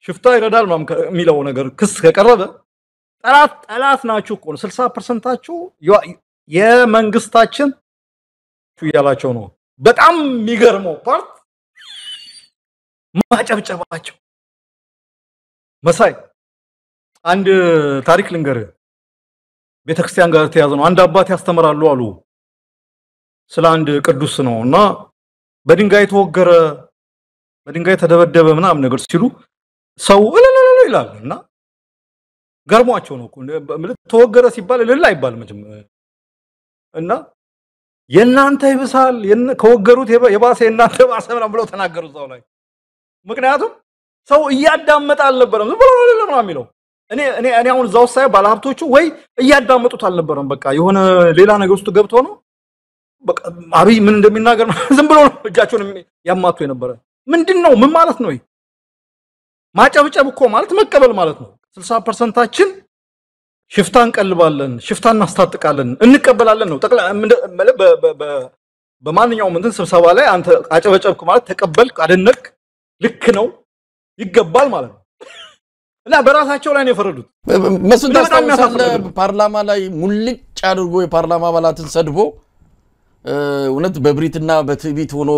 ሽፍታ ይረዳል ነው የሚለው ነገር ክስ ከቀረበ ጠላት ናችሁ እኮ 60% ታችሁ የመንግስታችን ያላቸው ነው በጣም የሚገርመው ፓርት ማጨብጨባቸው መሳይ አንድ ታሪክ ልንገር ቤተክርስቲያን ጋር ተያዘ ነው አንድ አባት ያስተምራሉ አሉ ስለ አንድ ቅዱስ ነውና በድንጋይ ተወገረ በድንጋይ ተደበደበ ምናምን ነገር ሲሉ ሰው ይላልና ገርሟቸው ነው ተወገረ ሲባል ለላ ይባል መቼም እና የናንተ ይብሳል ከወገሩት የባሰ የናንተ ባሰ ምናምን ብለው ተናገሩ ዛው ላይ ምክንያቱም ሰው እያዳመጣ አልነበረም ዝም ብሎ ነው የሚለው እኔ አሁን ዛው ሳይ ባለሀብቶቹ ወይ እያዳመጡት አልነበረም በቃ የሆነ ሌላ ነገር ውስጥ ገብቶ ነው በቃ አብይ ምን እንደሚናገር ዝም ብሎ ነው እጃቸውን ያማቱ የነበረ ምንድነው ምን ማለት ነው ማጨብጨብ እኮ ማለት መቀበል ማለት ነው 60% ታችን ሽፍታን ቀልባለን ሽፍታን እናስታጥቃለን እንቀበላለን ነው ጠቅላ በማንኛውም እንትን ስብሰባ ላይ አንተ አጨበጨብክ ማለት ተቀበልክ አደነቅ ልክ ነው ይገባል ማለት ነው እና በራሳቸው ላይ ነው የፈረዱት መስንታ ፓርላማ ላይ ሙልጭ አድርጎ የፓርላማ አባላትን ሰድቦ እውነት በብሪትና በትዕቢት ሆኖ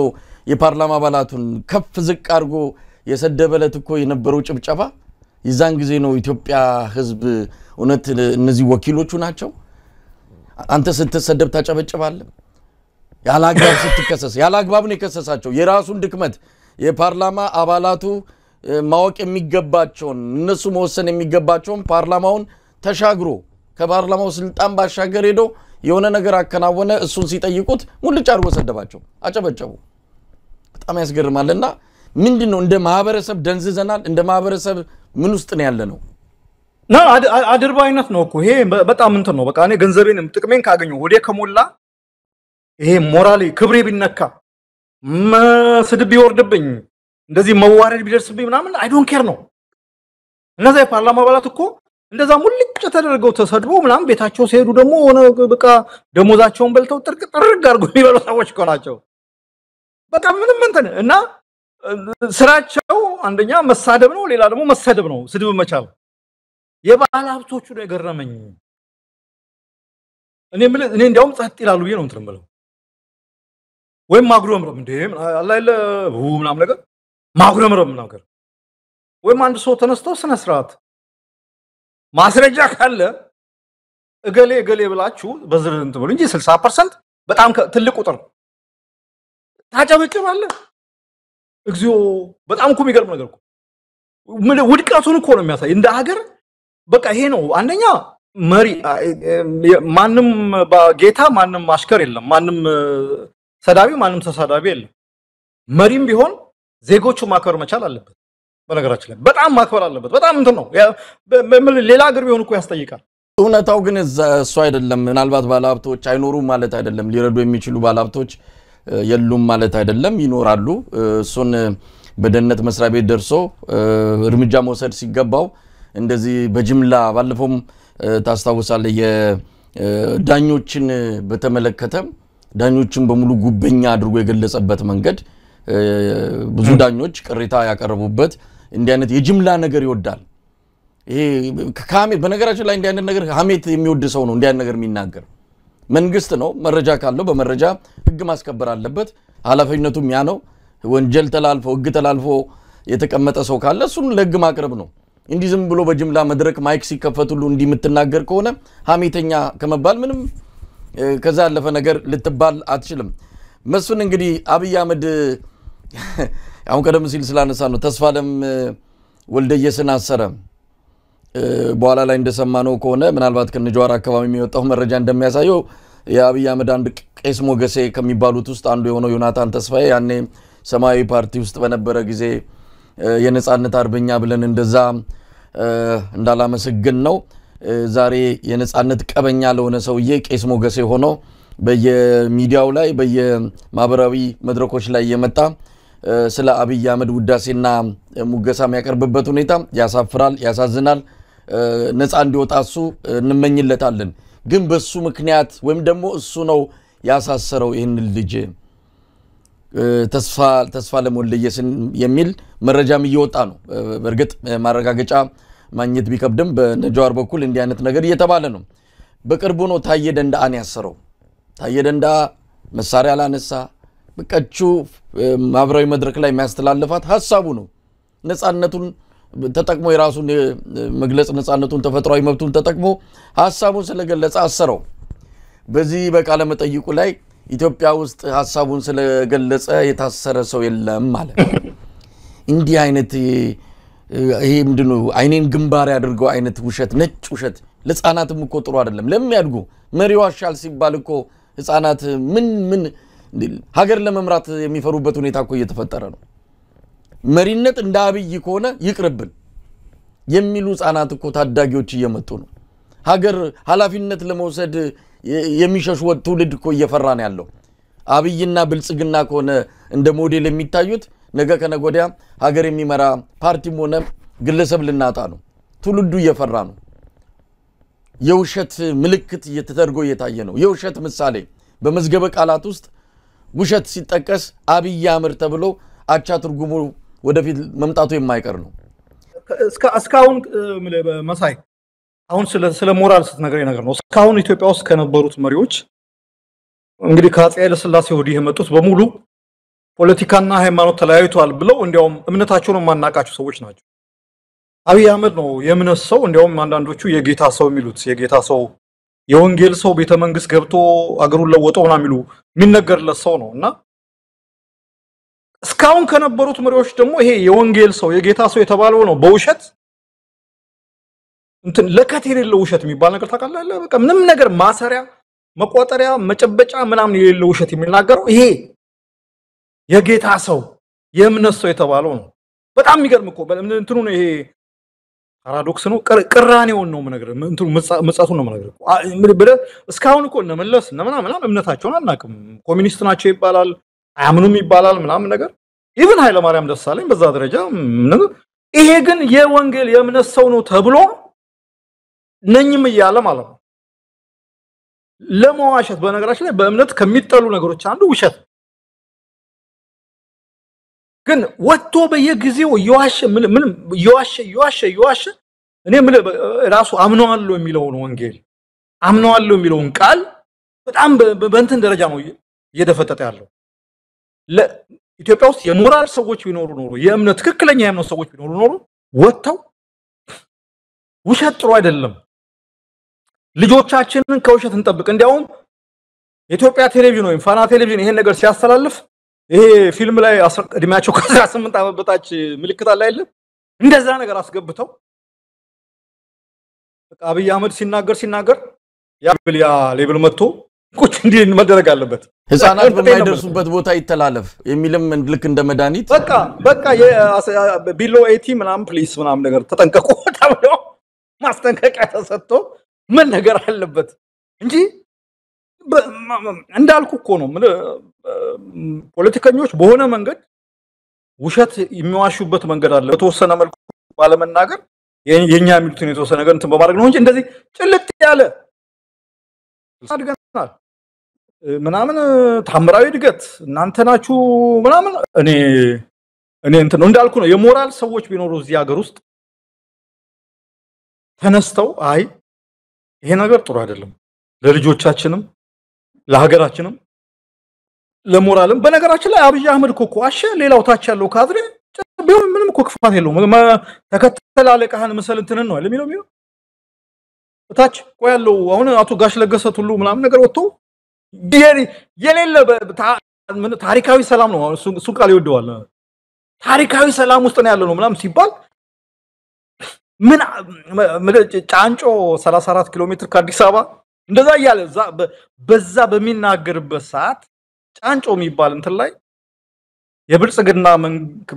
የፓርላማ አባላቱን ከፍ ዝቅ አድርጎ የሰደበለት እኮ የነበረው ጭብጨባ ይዛን ጊዜ ነው ኢትዮጵያ ህዝብ እውነት እነዚህ ወኪሎቹ ናቸው አንተ ስትሰደብ ታጨበጭባለህ ያላግባብ ስትከሰስ ያላግባብ ነው የከሰሳቸው የራሱን ድክመት የፓርላማ አባላቱ ማወቅ የሚገባቸውን እነሱ መወሰን የሚገባቸውን ፓርላማውን ተሻግሮ ከፓርላማው ስልጣን ባሻገር ሄዶ የሆነ ነገር አከናወነ እሱን ሲጠይቁት ሙልጭ አድርጎ ሰደባቸው አጨበጨቡ በጣም ያስገርማልና ምንድነው እንደ ማህበረሰብ ደንዝዘናል እንደ ማህበረሰብ ምን ውስጥ ነው ያለነው አድርባይነት ነው እኮ ይሄ በጣም እንትን ነው በቃ እኔ ገንዘቤንም ጥቅሜን ካገኘው ወዴ ከሞላ ይሄ ሞራሊ ክብሬ ቢነካ ስድብ ይወርድብኝ እንደዚህ መዋረድ ቢደርስብኝ ምናምን አይ ዶንት ኬር ነው እነዛ የፓርላማ አባላት እኮ እንደዛ ሙልጭ ተደርገው ተሰድቦ ምናምን ቤታቸው ሲሄዱ ደግሞ ሆነ በቃ ደሞዛቸውን በልተው ጥርቅ አድርገው የሚበሉ ሰዎች እኮ ናቸው በቃ ምንም እንትን እና ስራቸው አንደኛ መሳደብ ነው ሌላ ደግሞ መሰደብ ነው ስድብ መቻል የባለ ሀብቶቹ ነው የገረመኝ እኔ እንደውም ጸጥ ይላሉ ብዬ ነው እንትን የምለው ወይም ማጉረምረም እንዴ አላይለ ምናምን ነገር ማጉረምረም ነገር ወይም አንድ ሰው ተነስቶ ስነ ስርዓት ማስረጃ ካለ እገሌ ብላችሁ በዝርዝር እንትን ብሉ እንጂ 60% በጣም ትልቅ ቁጥር ታጨበጭባለ እግዚኦ በጣም እኮ የሚገርም ነገር እኮ ውድቀቱን እኮ ነው የሚያሳይ እንደ ሀገር በቃ ይሄ ነው አንደኛ መሪ ማንንም ጌታ ማንንም አሽከር የለም ማንንም ሰዳቢ ማንንም ተሳዳቢ የለም መሪም ቢሆን ዜጎቹ ማክበር መቻል አለበት በነገራችን ላይ በጣም ማክበር አለበት በጣም እንትን ነው ሌላ ሀገር ቢሆን እኮ ያስጠይቃል እውነታው ግን እሱ አይደለም ምናልባት ባለሀብቶች አይኖሩም ማለት አይደለም ሊረዱ የሚችሉ ባለሀብቶች የሉም ማለት አይደለም ይኖራሉ እሱን በደህንነት መስሪያ ቤት ደርሶ እርምጃ መውሰድ ሲገባው እንደዚህ በጅምላ ባለፈውም ታስታውሳለህ ዳኞችን በተመለከተ ዳኞችን በሙሉ ጉበኛ አድርጎ የገለጸበት መንገድ ብዙ ዳኞች ቅሬታ ያቀርቡበት እንዲህ አይነት የጅምላ ነገር ይወዳል ይሄ ከካሜት በነገራችን ላይ እንዲህ አይነት ነገር ሐሜት የሚወድ ሰው ነው እንዲህ አይነት ነገር የሚናገር መንግስት ነው መረጃ ካለው በመረጃ ህግ ማስከበር አለበት ኃላፊነቱም ያ ነው ወንጀል ተላልፎ ህግ ተላልፎ የተቀመጠ ሰው ካለ እሱን ለህግ ማቅረብ ነው እንዲህ ዝም ብሎ በጅምላ መድረክ ማይክ ሲከፈቱሉ እንዲህ የምትናገር ከሆነ ሐሜተኛ ከመባል ምንም ከዛ ያለፈ ነገር ልትባል አትችልም መስፍን እንግዲህ አብይ አህመድ አሁን ቀደም ሲል ስላነሳ ነው ተስፋለም ወልደየስን አሰረ በኋላ ላይ እንደሰማነው ከሆነ ምናልባት ከነጃዋር አካባቢ የሚወጣው መረጃ እንደሚያሳየው የአብይ አህመድ አንድ ቄስ ሞገሴ ከሚባሉት ውስጥ አንዱ የሆነው ዮናታን ተስፋዬ ያኔ ሰማያዊ ፓርቲ ውስጥ በነበረ ጊዜ የነጻነት አርበኛ ብለን እንደዛ እንዳላመሰግን ነው ዛሬ የነጻነት ቀበኛ ለሆነ ሰውዬ ቄስ ሞገሴ ሆኖ በየሚዲያው ላይ በየማህበራዊ መድረኮች ላይ የመጣ ስለ አብይ አህመድ ውዳሴና ሙገሳ የሚያቀርብበት ሁኔታ ያሳፍራል ያሳዝናል ነጻ እንዲወጣሱ እንመኝለታለን ግን በሱ ምክንያት ወይም ደግሞ እሱ ነው ያሳሰረው ይሄን ልጅ ተስፋ ለሞልደየስን የሚል መረጃም እየወጣ ነው በርግጥ ማረጋገጫ ማግኘት ቢከብድም በነጃዋር በኩል እንዲህ አይነት ነገር እየተባለ ነው በቅርቡ ነው ታየ ደንዳን ያሰረው ታየ ደንዳ መሳሪያ ላነሳ በቀቹ ማብራዊ መድረክ ላይ የሚያስተላልፋት ሐሳቡ ነው ነጻነቱን ተጠቅሞ የራሱን መግለጽ ነጻነቱን ተፈጥሯዊ መብቱን ተጠቅሞ ሐሳቡን ስለገለጸ አሰረው በዚህ በቃለ መጠይቁ ላይ ኢትዮጵያ ውስጥ ሐሳቡን ስለገለጸ የታሰረ ሰው የለም ማለት እንዲህ አይነት ይሄ ምንድነው አይኔን ግንባር ያድርገው አይነት ውሸት ነጭ ውሸት ለጻናትም እኮ ጥሩ አይደለም ለሚያድጉ መሪው አሻል ሲባል እኮ ህፃናት ምን ሀገር ለመምራት የሚፈሩበት ሁኔታ እኮ እየተፈጠረ ነው መሪነት እንደ አብይ ከሆነ ይቅርብን የሚሉ ህፃናት እኮ ታዳጊዎች እየመጡ ነው ሀገር ኃላፊነት ለመውሰድ የሚሸሹ ትውልድ እኮ እየፈራ ነው ያለው አብይና ብልጽግና ከሆነ እንደ ሞዴል የሚታዩት ነገ ከነጎዲያ ሀገር የሚመራ ፓርቲም ሆነ ግለሰብ ልናጣ ነው ትውልዱ እየፈራ ነው የውሸት ምልክት እየተደርጎ እየታየ ነው የውሸት ምሳሌ በመዝገበ ቃላት ውስጥ ውሸት ሲጠቀስ አብይ አህመድ ተብሎ አቻ ትርጉሙ ወደፊት መምጣቱ የማይቀር ነው እስካሁን መሳይ አሁን ስለ ሞራል ስትነግረኝ ነገር ነው እስካሁን ኢትዮጵያ ውስጥ ከነበሩት መሪዎች እንግዲህ ከአፄ ኃይለ ሥላሴ ወዲህ የመጡት በሙሉ ፖለቲካና ሃይማኖት ተለያይቷል ብለው እንዲያውም እምነታቸውን ማናቃቸው ሰዎች ናቸው አብይ አህመድ ነው የእምነት ሰው እንዲያውም አንዳንዶቹ የጌታ ሰው የሚሉት የጌታ ሰው የወንጌል ሰው ቤተ መንግስት ገብቶ አገሩን ለወጠውና የሚሉ የሚነገርለት ሰው ነውና እስካሁን ከነበሩት መሪዎች ደግሞ ይሄ የወንጌል ሰው የጌታ ሰው የተባለው ነው በውሸት እንትን ለከት የሌለው ውሸት የሚባል ነገር ታውቃለህ በቃ ምንም ነገር ማሰሪያ መቆጠሪያ መጨበጫ ምናምን የሌለው ውሸት የሚናገረው ይሄ የጌታ ሰው የእምነት ሰው የተባለው ነው በጣም የሚገርም እኮ እንትኑ ነው ይሄ ፓራዶክስ ነው ቅራኔውን ነው ነገር እንትኑ መጻቱን ነው ነገር እስካሁን እኮ እነመለስ ምናምን እምነታቸውን አናቅም ኮሚኒስት ናቸው ይባላል አያምኑም ይባላል ምናምን ነገር ኢቭን ኃይለ ማርያም ደሳለኝ በዛ ደረጃ ይሄ ግን የወንጌል የእምነት ሰው ነው ተብሎ ነኝም ይያለ ማለት ነው ለመዋሸት በነገራችን ላይ በእምነት ከሚጠሉ ነገሮች አንዱ ውሸት ግን ወጥቶ በየጊዜው ይዋሽ ምን ይዋሽ እኔ ራሱ አምነዋለሁ የሚለው ነው ወንጌል አምነዋለሁ የሚለውን ቃል በጣም በእንትን ደረጃ ነው እየደፈጠጠ ያለው ለኢትዮጵያ ውስጥ የሞራል ሰዎች ቢኖሩ ኖሮ የእምነት ትክክለኛ የእምነት ሰዎች ቢኖሩ ኖሮ ወጥተው ውሸት ጥሩ አይደለም ልጆቻችንን ከውሸት እንጠብቅ እንዲያውም የኢትዮጵያ ቴሌቪዥን ወይም ፋና ቴሌቪዥን ይሄን ነገር ሲያስተላልፍ ይሄ ፊልም ላይ እድሜያቸው ከ18 ዓመት በታች ምልክት አለ አይደል እንደዛ ነገር አስገብተው በቃ አብይ አህመድ ሲናገር ያ ሌብል መጥቶ ቁጭ እንዲህ መደረግ አለበት ህፃናት በማይደርሱበት ቦታ ይተላለፍ የሚልም ልክ እንደ መድኃኒት በቃ ቢሎ 80 ምናምን ፕሊስ ምናምን ነገር ተጠንቀቁ ተብሎ ማስጠንቀቂያ ተሰጥቶ ምን ነገር አለበት እንጂ እንዳልኩ እኮ ነው ፖለቲከኞች በሆነ መንገድ ውሸት የሚዋሹበት መንገድ አለ በተወሰነ መልኩ ባለመናገር የኛ የሚሉትን የተወሰነ ነገር እንትን በማድረግ ነው እንጂ እንደዚህ ጭልጥ ያለ አድገናል ምናምን ታምራዊ ድገት እናንተ ናችሁ ምናምን እኔ እንትን ነው እንዳልኩ ነው የሞራል ሰዎች ቢኖሩ እዚህ ሀገር ውስጥ ተነስተው አይ ይሄ ነገር ጥሩ አይደለም ለልጆቻችንም ለሀገራችንም ለሞራልም በነገራችን ላይ አብይ አህመድ እኮ አሸ ሌላው ታች ያለው ካድሬ ቢሆን ምንም እኮ ክፋት የለውም ተከተል አለቃህን መሰል እንትን ነው ለሚለው ታች ቆይ ያለው አሁን አቶ ጋሽ ለገሰት ሁሉ ምናምን ነገር ወጥቶ የሌለ ታሪካዊ ሰላም ነው እሱ ቃል ይወደዋል ታሪካዊ ሰላም ውስጥ ነው ያለው ነው ምናምን ሲባል ምን ጫንጮ 34 ኪሎ ሜትር ከአዲስ አበባ እንደዛ ያለ በዛ በሚናገርበት ሰዓት ጫንጮ የሚባል እንትን ላይ የብልጽግና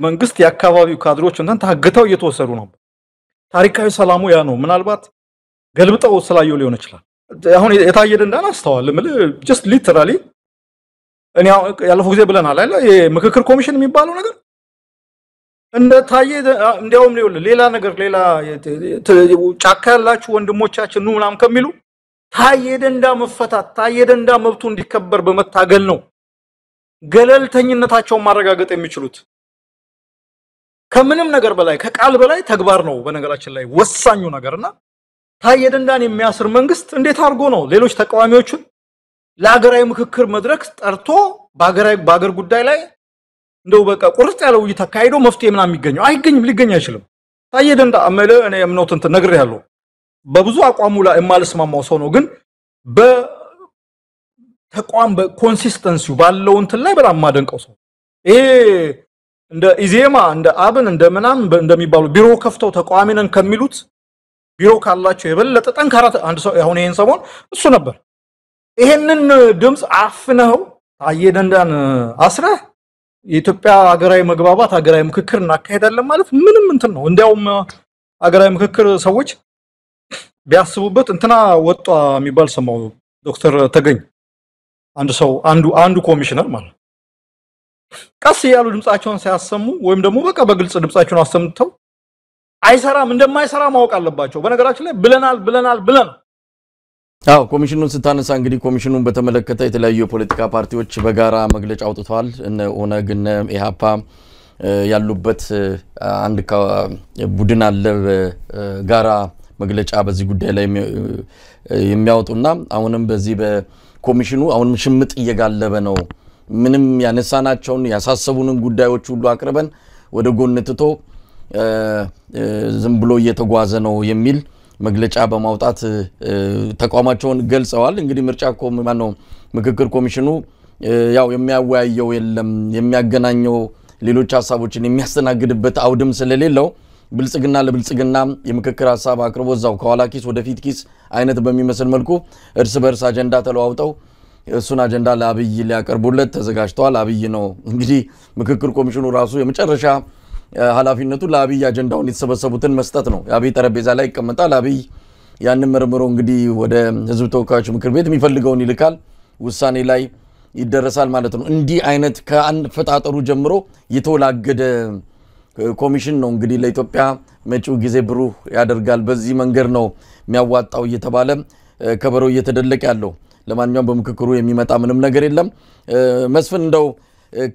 መንግስት የአካባቢው ካድሮች እንትን ታግተው እየተወሰዱ ነው ታሪካዊ ሰላሙ ያ ነው ምናልባት ገልብጠው ስላየው ሊሆን ይችላል አሁን የታየደ እንዳን አስተዋል just literally እኔ ያለፈው ጊዜ ብለናል አይደል የምክክር ኮሚሽን የሚባለው ነገር እንደ ታየ እንዲያውም ነው ሌላ ነገር ሌላ ጫካ ያላችሁ ወንድሞቻችን ነው ምናም ከሚሉ ታየደ እንዳ መፈታት ታየደ እንዳ መብቱ እንዲከበር በመታገል ነው ገለልተኝነታቸውን ማረጋገጥ የሚችሉት ከምንም ነገር በላይ ከቃል በላይ ተግባር ነው በነገራችን ላይ ወሳኙ ነገርና ታየደ እንዳን የሚያስር መንግስት እንዴት አርጎ ነው ሌሎች ተቃዋሚዎችን ለሀገራዊ ምክክር መድረክ ጠርቶ በአገር ጉዳይ ላይ እንደው በቃ ቁርጥ ያለው ይተካይዶ መፍትሄ ምናምን የሚገኘው አይገኝም ሊገኝ አይችልም ታየደ እንዳ አመለ እኔ እምነውት እንትን ነገር ያለው በብዙ አቋሙ ላይ የማልስማማው ሰው ነው ግን በተቋም በኮንሲስተንሲው ባለው እንትን ላይ በጣም ማደንቀው ሰው ይሄ እንደ ኢዜማ እንደ አብን እንደ ምናምን እንደሚባሉ ቢሮ ከፍተው ተቋሚነን ከሚሉት ቢሮ ካላቸው የበለጠ ጠንካራ አንድ ሰው አሁን ይሄን ሰሞን እሱ ነበር ይሄንን ድምጽ አፍነው ታየደ እንዳን አስረህ የኢትዮጵያ ሀገራዊ መግባባት ሀገራዊ ምክክር እናካሄዳለን ማለት ምንም እንትን ነው እንዲያውም ሀገራዊ ምክክር ሰዎች ቢያስቡበት እንትና ወጣ የሚባል ሰማው ዶክተር ተገኝ አንድ ሰው አንዱ ኮሚሽነር ማለት ቀስ ያሉ ድምጻቸውን ሲያሰሙ ወይም ደግሞ በቃ በግልጽ ድምጻቸውን አሰምተው አይሰራም እንደማይሰራ ማወቅ አለባቸው በነገራችን ላይ ብለናል አው ኮሚሽኑን ስታነሳ እንግዲህ ኮሚሽኑን በተመለከተ የተለያዩ የፖለቲካ ፓርቲዎች በጋራ መግለጫ አውጥተዋል እነ ኦነግ እነ ኢሃፓ ያሉበት አንድ ቡድን አለ ጋራ መግለጫ በዚህ ጉዳይ ላይ የሚያወጡና አሁንም በዚህ በኮሚሽኑ አሁንም ሽምጥ እየጋለበ ነው ምንም ያነሳናቸውን ያሳሰቡንን ጉዳዮች ሁሉ አቅርበን ወደ ጎን ትቶ ዝም ብሎ እየተጓዘ ነው የሚል መግለጫ በማውጣት ተቋማቸውን ገልጸዋል እንግዲህ ምርጫ ማነው ምክክር ኮሚሽኑ ያው የሚያወያየው የለም የሚያገናኘው ሌሎች ሐሳቦችን የሚያስተናግድበት አውድም ስለሌለው ብልጽግና ለብልጽግና የምክክር ሐሳብ አቅርቦ ዛው ከኋላ ኪስ ወደፊት ኪስ አይነት በሚመስል መልኩ እርስ በርስ አጀንዳ ተለዋውጠው እሱን አጀንዳ ለአብይ ሊያቀርቡለት ተዘጋጅተዋል አብይ ነው እንግዲህ ምክክር ኮሚሽኑ ራሱ የመጨረሻ ኃላፊነቱ ለአብይ አጀንዳውን የተሰበሰቡትን መስጠት ነው አብይ ጠረጴዛ ላይ ይቀመጣል አብይ ያንን መርምሮ እንግዲህ ወደ ህዝብ ተወካዮች ምክር ቤት የሚፈልገውን ይልካል ውሳኔ ላይ ይደረሳል ማለት ነው እንዲህ አይነት ከአንድ ፈጣጠሩ ጀምሮ የተወላገደ ኮሚሽን ነው እንግዲህ ለኢትዮጵያ መጪው ጊዜ ብሩህ ያደርጋል በዚህ መንገድ ነው የሚያዋጣው እየተባለ ከበሮ እየተደለቀ ያለው ለማንኛውም በምክክሩ የሚመጣ ምንም ነገር የለም መስፍን እንደው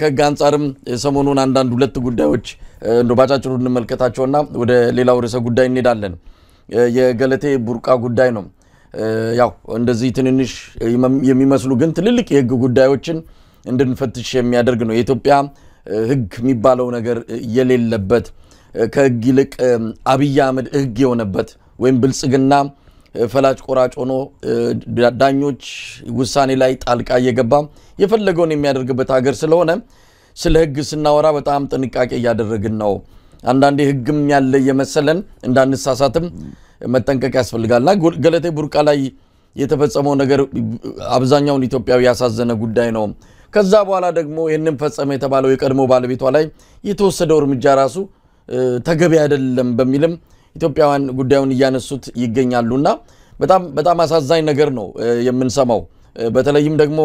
ከጋንጻርም ሰሞኑን አንዳንድ ሁለት ጉዳዮች እንደው ባጫጭሩ እንመልከታቸውና ወደ ሌላው ርዕሰ ጉዳይ እንሄዳለን የገለቴ ቡርቃ ጉዳይ ነው ያው እንደዚህ ትንንሽ የሚመስሉ ግን ትልልቅ የህግ ጉዳዮችን እንድንፈትሽ የሚያደርግ ነው የኢትዮጵያ ህግ የሚባለው ነገር የሌለበት ከህግ ይልቅ አብይ አህመድ ህግ የሆነበት ወይም ብልጽግና ፈላጭ ቆራጭ ሆኖ ዳኞች ውሳኔ ላይ ጣልቃ እየገባ የፈለገውን የሚያደርግበት ሀገር ስለሆነ ስለ ህግ ስናወራ በጣም ጥንቃቄ ያደረግን ነው አንዳንዴ ህግም ያለ የመሰለን እንዳንሳሳትም መጠንቀቅ ያስፈልጋልና ገለቴ ቡርቃ ላይ የተፈጸመው ነገር አብዛኛውን ኢትዮጵያዊ ያሳዘነ ጉዳይ ነው ከዛ በኋላ ደግሞ ይሄንን ፈጸመ የተባለው የቀድሞ ባለቤቷ ላይ የተወሰደው እርምጃ ራሱ ተገቢ አይደለም በሚልም ኢትዮጵያውያን ጉዳዩን ያነሱት ይገኛሉና በጣም አሳዛኝ ነገር ነው የምንሰማው በተለይም ደግሞ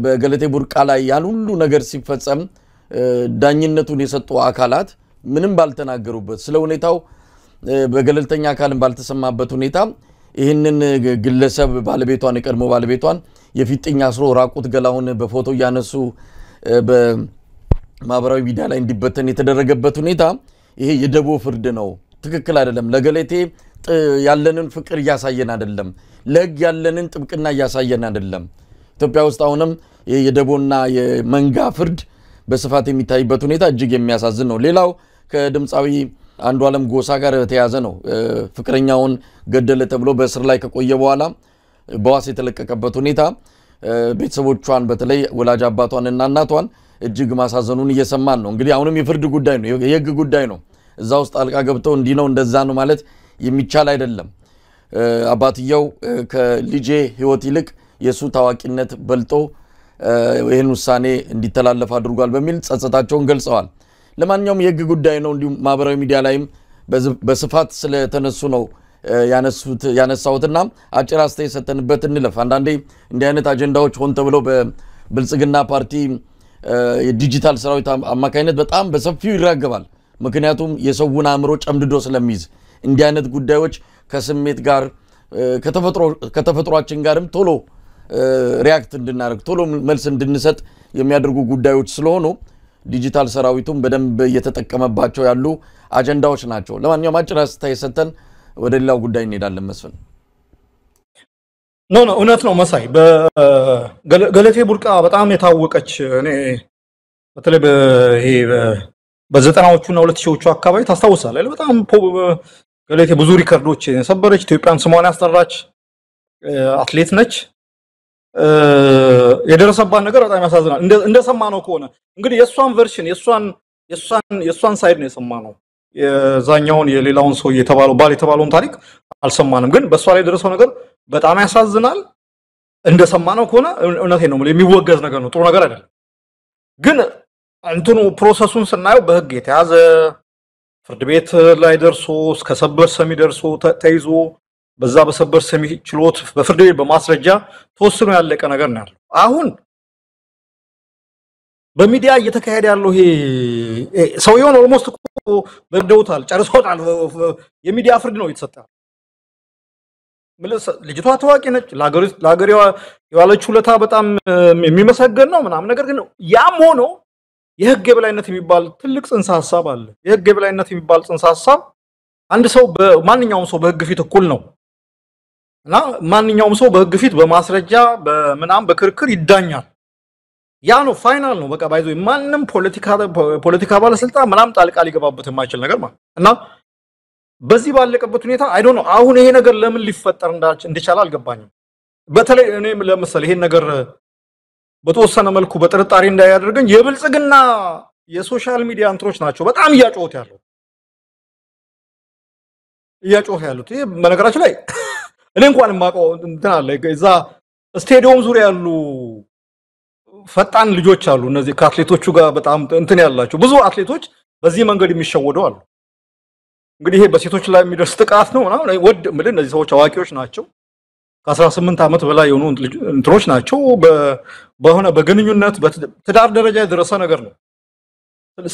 በገለቴ ቡርቃ ላይ ያን ሁሉ ነገር ሲፈጸም ዳኝነቱን የሰጡ አካላት ምንም ባልተናገሩበት ስለ ሁኔታው በገለልተኛ አካልን ባልተሰማበት ሁኔታ ይህንን ግለሰብ ባለቤቷን የቀድሞ ባለቤቷን የፊጥኝ አስሮ ራቁት ገላውን በፎቶ ያነሱ በማህበራዊ ሚዲያ ላይ እንዲበተን የተደረገበት ሁኔታ ይሄ የደቦ ፍርድ ነው ትክክል አይደለም ለገለቴ ያለንን ፍቅር ያሳየን አይደለም ለግ ያለንን ጥብቅና ያሳየን አይደለም ኢትዮጵያ ውስጥ አሁንም የደቦና የመንጋ ፍርድ በስፋት የሚታይበት ሁኔታ እጅግ የሚያሳዝን ነው ሌላው ከድምጻዊ አንዱ ዓለም ጎሳ ጋር ተያዘ ነው ፍቅረኛውን ገደለ ተብሎ በእስር ላይ ከቆየ በኋላ በዋስ የተለቀቀበት ሁኔታ ቤተሰቦቿን በተለይ ወላጅ አባቷንና እናቷን እጅግ ማሳዘኑን እየሰማን ነው እንግዲህ አሁንም የፍርድ ጉዳይ ነው የህግ ጉዳይ ነው እዛ ውስጥ አልቃ ገብተው እንዲ ነው እንደዛ ነው ማለት የሚቻል አይደለም አባትየው ከልጄ ህይወት ይልቅ የሱ ታዋቂነት በልጦ ይሄን ውሳኔ እንዲተላለፍ አድርጓል በሚል ጸጸታቸውን ገልጸዋል ለማንኛውም የህግ ጉዳይ ነው እንዲሁ ማህበራዊ ሚዲያ ላይም በስፋት ስለተነሱ ነው ያነሳውትና አጭር አስተያየት ሰተንበት እንለፍ አንዳንዴ እንዲህ አይነት አጀንዳዎች ሆን ተብለው በብልጽግና ፓርቲ የዲጂታል ሰራዊት አማካይነት በጣም በሰፊው ይራገባል ምክንያቱም የሰውን አእምሮ ጨምድዶ ስለሚይዝ እንዲህ አይነት ጉዳዮች ከስሜት ጋር ከተፈጥሯችን ጋርም ቶሎ ሪአክት እንድናደርግ ቶሎ መልስ እንድንሰጥ የሚያደርጉ ጉዳዮች ስለሆኑ ዲጂታል ሰራዊቱም በደንብ እየተጠቀመባቸው ያሉ አጀንዳዎች ናቸው ለማንኛውም አጭር አስተያየት ሰተን ወደ ሌላው ጉዳይ እንሄዳለን መስፍን ኖ እውነት ነው መሳይ በገለቴ ቡርቃ በጣም የታወቀች እኔ በተለይ በይሄ በ90ዎቹና 2000ዎቹ አካባቢ ታስታውሳለህ በጣም ገለቴ ብዙ ሪከርዶች ሰበረች ኢትዮጵያን ስሟን ያስጠራች አትሌት ነች የደረሰባት ነገር በጣም ያሳዝናል እንደሰማነው ከሆነ እንግዲህ የሷን ቨርሽን የሷን ሳይድ ነው የሰማነው የዛኛውን የሌላውን ሰው የተባለውን ታሪክ አልሰማንም ግን በሷ ላይ ደረሰው ነገር በጣም ያሳዝናል እንደሰማነው ከሆነ እውነቴን ነው የሚወገዝ ነገር ነው ጥሩ ነገር አይደለም ግን እንትኑ ፕሮሰሱን ስናየው በህግ የተያዘ ፍርድ ቤት ላይ ደርሶ እስከ ሰበር ሰሚ ደርሶ ተይዞ በዛ በሰበር ሰሚ ችሎት በፍርድ ቤት በማስረጃ ተወስኖ ያለቀ ነገር ነው ያለው አሁን በሚዲያ እየተካሄደ ያለው ይሄ ሰውየውን ኦልሞስት በደውታል ጨርሶታል የሚዲያ ፍርድ ነው የተሰጠው ልጅቷ ታዋቂ ነች ለሀገሬዋ የዋለችው ለታ በጣም የሚመሰገን ነው ምናምን ነገር ግን ያም ሆኖ የህግ የበላይነት የሚባል ትልቅ ጽንሰ ሐሳብ አለ የህግ የበላይነት የሚባል ጽንሰ ሐሳብ አንድ ሰው በማንኛውም ሰው በህግ ፊት እኩል ነው እና ማንኛውም ሰው በህግ ፊት በማስረጃ በመናም በክርክር ይዳኛል ያ ነው ፋይናል ነው በቃ ባይዞ ማንንም ፖለቲካ ባለስልጣን ምናም ጣልቃ ሊገባበት የማይችል ነገር ማለት እና በዚህ ባለቀበት ሁኔታ አይ ዶንት ኖ አሁን ይሄ ነገር ለምን ሊፈጠር እንደቻለ አልገባኝም በተለይ እኔም ለምሳሌ ይሄን ነገር በተወሰነ መልኩ በጥርጣሬ እንዳያደርገኝ የብልጽግና የሶሻል ሚዲያ እንትሮች ናቸው በጣም እያጮሁት ያሉት ይሄ በነገራችን ላይ እኔ እንኳን ማቀው እንትን አለ እዛ ስቴዲየም ዙሪያ ያሉ ፈጣን ልጆች አሉ እነዚህ ከአትሌቶቹ ጋር በጣም እንትን ያላቸው ብዙ አትሌቶች በዚህ መንገድ የሚሸወዱ አሉ እንግዲህ ይሄ በሴቶች ላይ የሚደርስ ጥቃት ነው እና ምን እነዚህ ሰዎች አዋቂዎች ናቸው ከ18 ዓመት በላይ የሆኑ እንትሮች ናቸው በሆነ በግንኙነት በትዳር ደረጃ የደረሰ ነገር ነው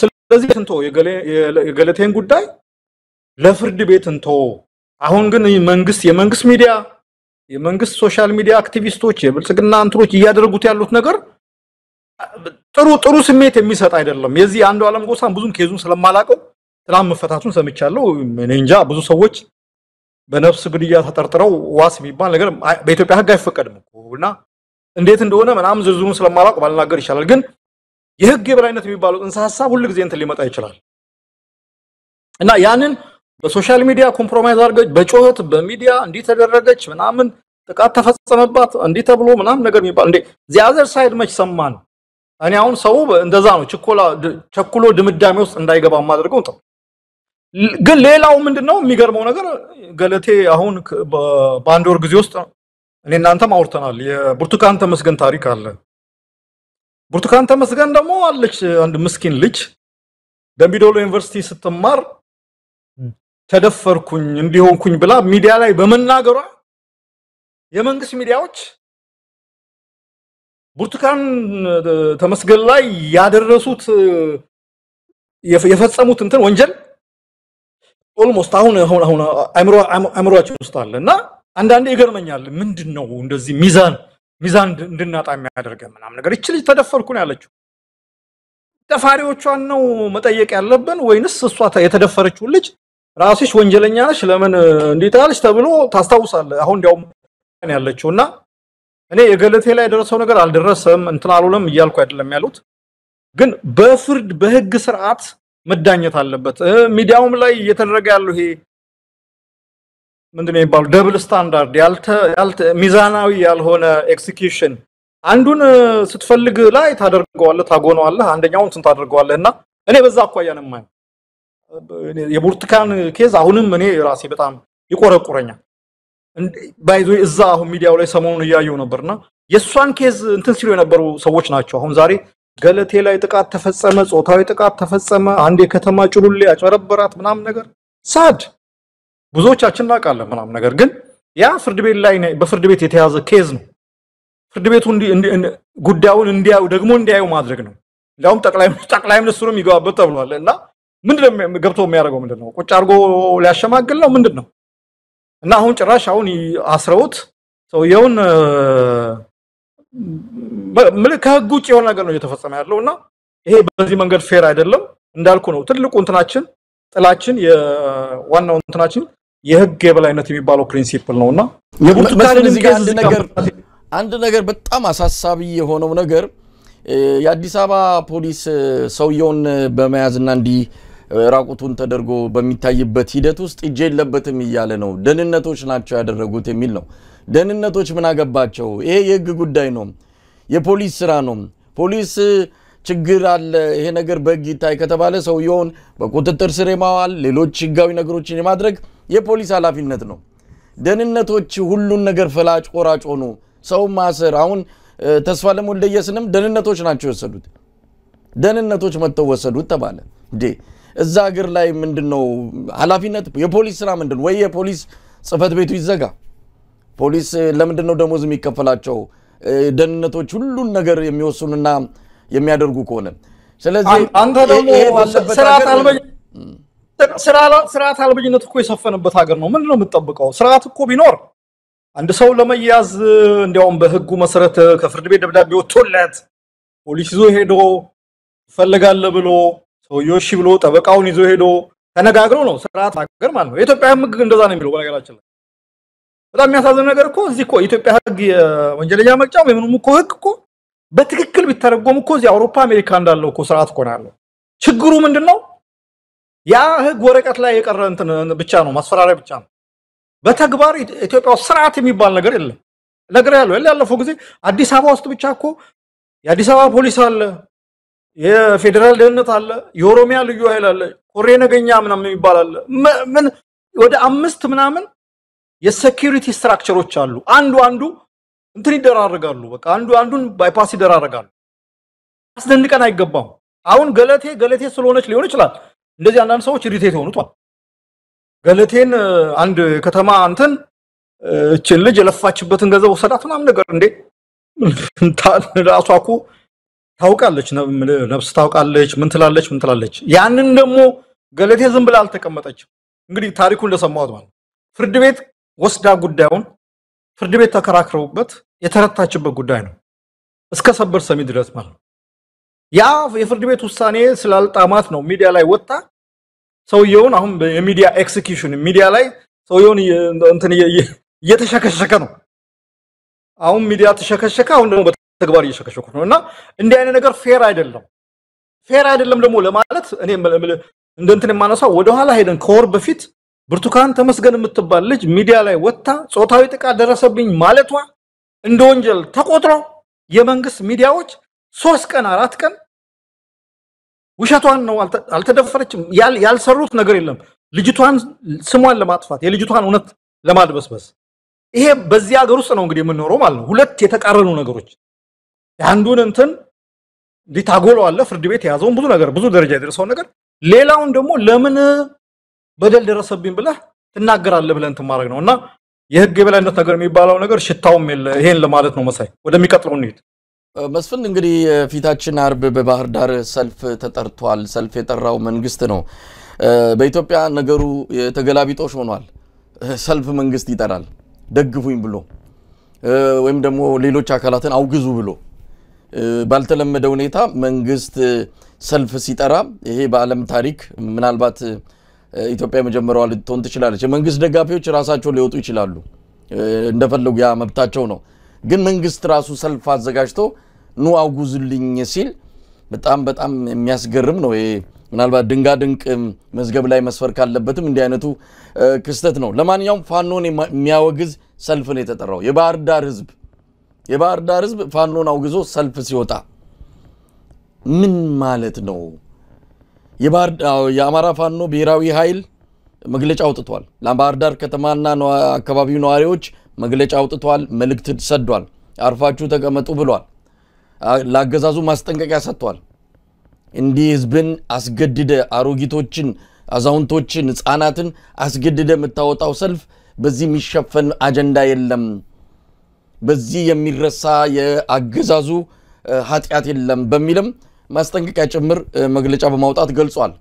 ስለዚህ እንቶ የገለቴን ጉዳይ ለፍርድ ቤት እንቶ አሁን ግን የመንግስት ሚዲያ የመንግስት ሶሻል ሚዲያ አክቲቪስቶች የብልጽግና እንትሮች እያደረጉት ያሉት ነገር ጥሩ ስሜት የሚሰጥ አይደለም የዚህ አንዱ ዓለም ጎሳን ብዙም ኬዙን ስለማላቀው ትላም መፈታቱን ሰምቻለሁ እኔ እንጃ ብዙ ሰዎች በነፍስ ግድያ ተጠርጥረው ዋስ የሚባል ነገር በኢትዮጵያ ህግ አይፈቀድም እና እንዴት እንደሆነ ምናምን ዝርዝሩን ስለማላቀው ባልናገር ይችላል ግን የህግ የበላይነት የሚባለው ጽንሰ ሐሳብ ሁሉ ጊዜ እንትን ሊመጣ ይችላል እና ያንን በሶሻል ሚዲያ ኮምፕሮማይዝ አድርገች በጮህት በሚዲያ እንዲህ ተደረገች ምናምን ጥቃት ተፈጸመባት እንዲህ ተብሎ ምናምን ነገር የሚባል እንዴ ዚያዘር ሳይድ መች ሰማን እኔ አሁን ሰው እንደዛ ነው ቸኩሎ ድምዳሜ ውስጥ እንዳይገባ ማድረገው ነው ግን ሌላው ምንድነው የሚገርመው ነገር ገለቴ አሁን በአንድ ወር ጊዜ ውስጥ እኔ እናንተም አውርተናል የብርቱካን ተመስገን ታሪክ አለ ብርቱካን ተመስገን ደግሞ አለች አንድ ምስኪን ልጅ ደምቢዶሎ ዩኒቨርሲቲ ስትማር ተደፈርኩኝ እንዲሆንኩኝ ብላ ሚዲያ ላይ በመናገሯ የመንግስት ሚዲያዎች ብርቱካን ተመስገን ላይ ያደረሱት የፈጸሙት እንትን ወንጀል ኦልሞስት አሁን አእምሮአቸው ውስጥ አለና አንዳንዴ ይገርመኛል ምንድነው እንደዚህ ሚዛን እንድናጣ የሚያደርገን ምናምን ነገር እቺ ልጅ ተደፈርኩ ነው ያለችው ተፋሪዎቿን ነው መጠየቅ ያለብን ወይንስ እሷ የተደፈረችው ልጅ ራስሽ ወንጀለኛ ነሽ ለምን እንዲታልሽ ተብሎ ታስታውሳለህ አሁን እንዲያውም ያለችውና እኔ የገለቴ ላይ ደረሰው ነገር አልደረሰም እንትን አሉለም ይያልኩ አይደለም ያሉት ግን በፍርድ በህግ ስርዓት መዳኘት አለበት ሚዲያውም ላይ እየተደረገ ያለው ይሄ ምንድነው የሚባለው ደብል ስታንዳርድ ያልተ ሚዛናዊ ያልሆነ ኤክሲኪዩሽን አንዱን ስትፈልግ ላይ ታደርገዋለህ ታጎነዋለህ አንደኛውን እንትን ታደርገዋለህና እኔ በዛ አቋያ ነው ማለት የቡርቱካን ኬዝ አሁንም እኔ ራሴ በጣም ይቆረቁረኛል ባይዞ እዛ አሁን ሚዲያው ላይ ሰሞኑን ያያዩ ነበርና የሷን ኬዝ እንትን ሲሉ የነበሩ ሰዎች ናቸው አሁን ዛሬ ገለቴ ላይ ጥቃት ተፈጸመ ጾታዊ ጥቃት ተፈጸመ አንድ የከተማ ጭሉሌ ያጨረበራት ምናምን ነገር ሳድ ብዙዎቻችን እናውቃለን ምናምን ነገር ግን ያ ፍርድ ቤት ላይ በፍርድ ቤት የተያዘ ኬዝ ነው ፍርድ ቤቱ ጉዳዩን እንዲያዩ ማድረግ ነው እንዲያውም ጠቅላይ ሚኒስትሩም ይገባበት ተብሏልና ምንድነው ገብቶ የሚያደርገው ምንድነው ቁጭ አርጎ ሊያሸማግል ነው ምንድነው እና አሁን ጭራሽ አሁን አስረውት ሰውየውን ከህግ ውጭ የሆነ ነገር ነው እየተፈጸመ ያለውና ይሄ በዚህ መንገድ ፌር አይደለም እንዳልኩ ነው ትልቁ እንትናችን ጥላችን የዋናው እንትናችን የህግ የበላይነት የሚባለው ፕሪንሲፕል ነውና አንድ ነገር በጣም አሳሳቢ የሆነው ነገር የአዲስ አበባ ፖሊስ ሰውየውን በመያዝና እንዲ ራቁቱን ተደርጎ በሚታይበት ሂደት ውስጥ እጄ የለበትም ይያለ ነው ደህንነቶች ናቸው ያደረጉት የሚል ነው ደህንነቶች ምን አገባቸው ይሄ የህግ ጉዳይ ነው የፖሊስ ስራ ነው ፖሊስ ችግር አለ ይሄ ነገር በህግ ይታይ ከተባለ ሰውየውን በቁጥጥር ስር የማዋል ሌሎች ህጋዊ ነገሮችን የማድረግ የፖሊስ ኃላፊነት ነው ደህንነቶች ሁሉን ነገር ፈላጭ ቆራጭ ሆኑ ሰው ማሰር አሁን ተስፋ ለሞልደየስንም ደህንነቶች ናቸው የወሰዱት ደህንነቶች መተው ወሰዱት ተባለ እንዴ እዛ ሀገር ላይ ምንድነው ኃላፊነት የፖሊስ ስራ ምንድነው ወይ የፖሊስ ጽፈት ቤቱ ይዘጋ ፖሊስ ለምንድነው ደሞዝ የሚከፈላቸው ደህንነቶች ሁሉን ነገር የሚወስኑና የሚያደርጉ ከሆነ ስለዚህ አንተ ደግሞ ስርዓት አልበኝነት እኮ የሰፈነበት ሀገር ነው ምንድነው የምትጠብቀው ስርዓት እኮ ቢኖር አንድ ሰው ለመያዝ እንዲያውም በህጉ መሰረት ከፍርድ ቤት ደብዳቤ ወጥቶለት ፖሊስ ይዞ ሄዶ ፈልጋለ ብሎ ሰውየው እሺ ብሎ ጠበቃውን ይዞ ሄዶ ተነጋግሮ ነው ስርዓት ሀገር ማለት ነው የኢትዮጵያ ህግ እንደዛ ነው የሚለው በነገራችን ላይ በጣም የሚያሳዝን ነገር እኮ እዚህ እኮ ኢትዮጵያ ህግ የወንጀለኛ መቅጫ ምንም እኮ ህግ እኮ በትክክል ቢተረጎም እኮ እዚህ አውሮፓ አሜሪካ እንዳለው እኮ ስርዓት እኮ ነው ያለው ችግሩ ምንድነው ያ ህግ ወረቀት ላይ የቀረ እንትን ብቻ ነው ማስፈራሪያ ብቻ ነው በተግባር ኢትዮጵያ ስርዓት የሚባል ነገር የለም ነገር ያለፈው ጊዜ አዲስ አበባ ውስጥ ብቻ እኮ የአዲስ አበባ ፖሊስ አለ የፌደራል ደህንነት አለ የኦሮሚያ ልዩ ኃይል አለ ኮሬ ነገኛ ምናምን ይባላል ምን ወደ 5 ምናምን የሴኩሪቲ ስትራክቸሮች አሉ አንዱ እንትን ይደራረጋሉ በቃ አንዱን ባይፓስ ይደራረጋሉ አስደንቀን አይገባም አሁን ገለቴ ስለሆነች ሊሆን ይችላል እንደዚህ አንዳንድ ሰዎች ሪቴት ሆኑታል ገለቴን አንድ ከተማ አንተን እቺን ልጅ የለፋችበትን ገንዘብ ወሰዳት ምናምን ነገር እንዴ ራሷ እኮ ታውቃለች ነፍስ ታውቃለች ምን ትላለች ያንን ደግሞ ገለቴ ዝም ብላ አልተቀመጠችም እንግዲህ ታሪኩ እንደሰማሁት ማለት ፍርድ ቤት ወስዳ ጉዳዩን ፍርድ ቤት ተከራክረውበት የተረታችበት ጉዳይ ነው እስከ ሰበር ሰሚ ድረስ ማለት ያ የፍርድ ቤት ውሳኔ ስላልጣማት ነው ሚዲያ ላይ ወጣ ሰውየውን አሁን የሚዲያ ኤክሲኪዩሽን ሚዲያ ላይ ሰውየውን እንትን እየተሸከሸከ ነው አሁን ሚዲያ ተሸከሸከ አሁን ደግሞ በተግባር እየሸከሸከ ነውና እንዲህ አይነት ነገር ፌር አይደለም ደግሞ ለማለት እኔ እንትን የማነሳው ወደ ኋላ ሄደን ከወር በፊት ብርቱካን ተመስገን የምትባል ልጅ ሚዲያ ላይ ወጣ ጾታዊ ጥቃት ደረሰብኝ ማለቷ እንደ ወንጀል ተቆጥሮ የመንግስት ሚዲያዎች 3 ቀን 4 ቀን ውሸቷን ነው አልተደፈረችም ያልሰሩት ነገር የለም ልጅቷን ስሟን ለማጥፋት የልጅቷን እውነት ለማድበስበስ ይሄ በዚህ ሀገር ውስጥ ነው እንግዲህ የምንኖረው ማለት ነው ሁለት የተቃረኑ ነገሮች አንዱን እንትን ሊታጎለው አለ ፍርድ ቤት ያዘውን ብዙ ደረጃ የደረሰው ነገር ሌላውን ደግሞ ለምን በደል ደረሰብኝ ብለህ ትናገራለህ ብለን ተማረግ ነውና የህግ የበላይነት ነገር የሚባለው ነገር ሽታውም ይሄን ለማለት ነው መሳይ ወደሚቀጥለው እንሂድ መስፍን እንግዲህ ፊታችን አርብ በባህር ዳር ሰልፍ ተጠርቷል ሰልፍ የጠራው መንግስት ነው በኢትዮጵያ ነገሩ የተገላቢጦሽ ሆኗል ሰልፍ መንግስት ይጠራል ደግፉኝ ብሎ ወይም ደግሞ ሌሎች አካላትን አውግዙ ብሎ ባልተለመደ ሁኔታ መንግስት ሰልፍ ሲጠራ ይሄ በዓለም ታሪክ ምናልባት ኢትዮጵያ መጀመሪያው ልትሆን ትችላለች መንግስት ደጋፊዎች ራሳቸው ሊወጡ ይችላሉ እንደፈለጉ ያ መብታቸው ነው ግን መንግስት ራሱ ሰልፍ አዘጋጅቶ ኑ አውጉዙልኝ ሲል በጣም የሚያስገርም ነው ይሄ ምናልባት ድንቅ መዝገብ ላይ መስፈር ካለበትም እንዲህ አይነቱ ክስተት ነው ለማንኛውም ፋኖን የሚያወግዝ ሰልፍ ነው የተጠራው የባህር ዳር ህዝብ ፋኖን አውግዞ ሰልፍ ሲወጣ ምን ማለት ነው የአማራ ፋኖ ብሔራዊ ኃይል መግለጫ አውጥቷል ለባህር ዳር ከተማና አካባቢው ነዋሪዎች መግለጫ አውጥቷል መልእክት ሰዷል አርፋችሁ ተቀመጡ ብሏል ለአገዛዙ ማስጠንቀቂያ ሰጥቷል እንዲህ ህዝብን አስገድደ አሮጊቶችን አዛውንቶችን ህፃናትን አስገድደ መታወጣው ሰልፍ በዚህ የሚሸፈን አጀንዳ የለም በዚህ የሚረሳ የአገዛዙ ኃጢያት የለም በሚልም ማስጠንቀቂያ ጭምር መግለጫ በማውጣት ገልጿል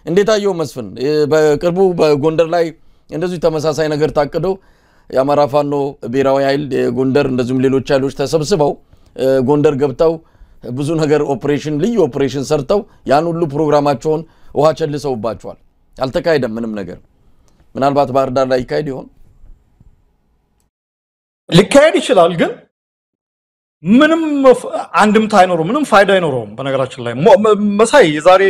እንዴት አየው መስፍን በቅርቡ በጎንደር ላይ እንደዚህ ተመሳሳይ ነገር ታቀዶ የአማራ ፋኖ ብሔራዊ ኃይል ጎንደር እንደዚሁም ሌሎች ኃይሎች ተሰብስበው ጎንደር ገብተው ብዙ ነገር ልዩ ኦፕሬሽን ሰርተው ያን ሁሉ ፕሮግራማቸውን ውሃ ቸልሰውባቸዋል አልተካሄደም ምንም ነገር ምናልባት ባህር ዳር ላይ ይካሄድ ይሆን ሊካሄድ ይችላል ግን ምንም አንድምታ አይኖርም ምንም ፋይዳ አይኖርም በነገራችን ላይ መሳይ ዛሬ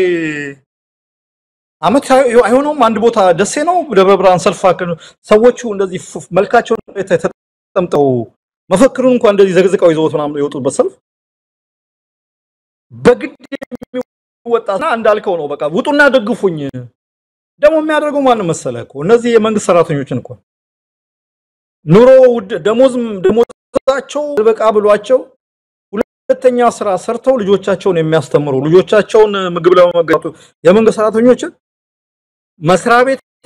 አመት አይሆንም አንድ ቦታ ደሴ ነው ደብረ ብርሃን ሰልፋክ ሰዎቹ እንደዚህ መልካቸው ተጠምጠው መፈክሩን እንኳን እንደዚህ ዘግዝቀው ይዘውት ምናምን የወጡበት ሰልፍ በግድ የሚወጣና እንዳልከው ነው በቃ ውጡና ደግፉኝ ደሞ የሚያደርገው ማን መሰለህ እነዚህ የመንግስት ሰራተኞችን እኮ ኑሮ ደሞዛቸው በቃ ብሏቸው ሁለተኛ ስራ ሰርተው ልጆቻቸውን የሚያስተምሩ ልጆቻቸውን ምግብ ለመመገብ የመንግስት ሰራተኞችን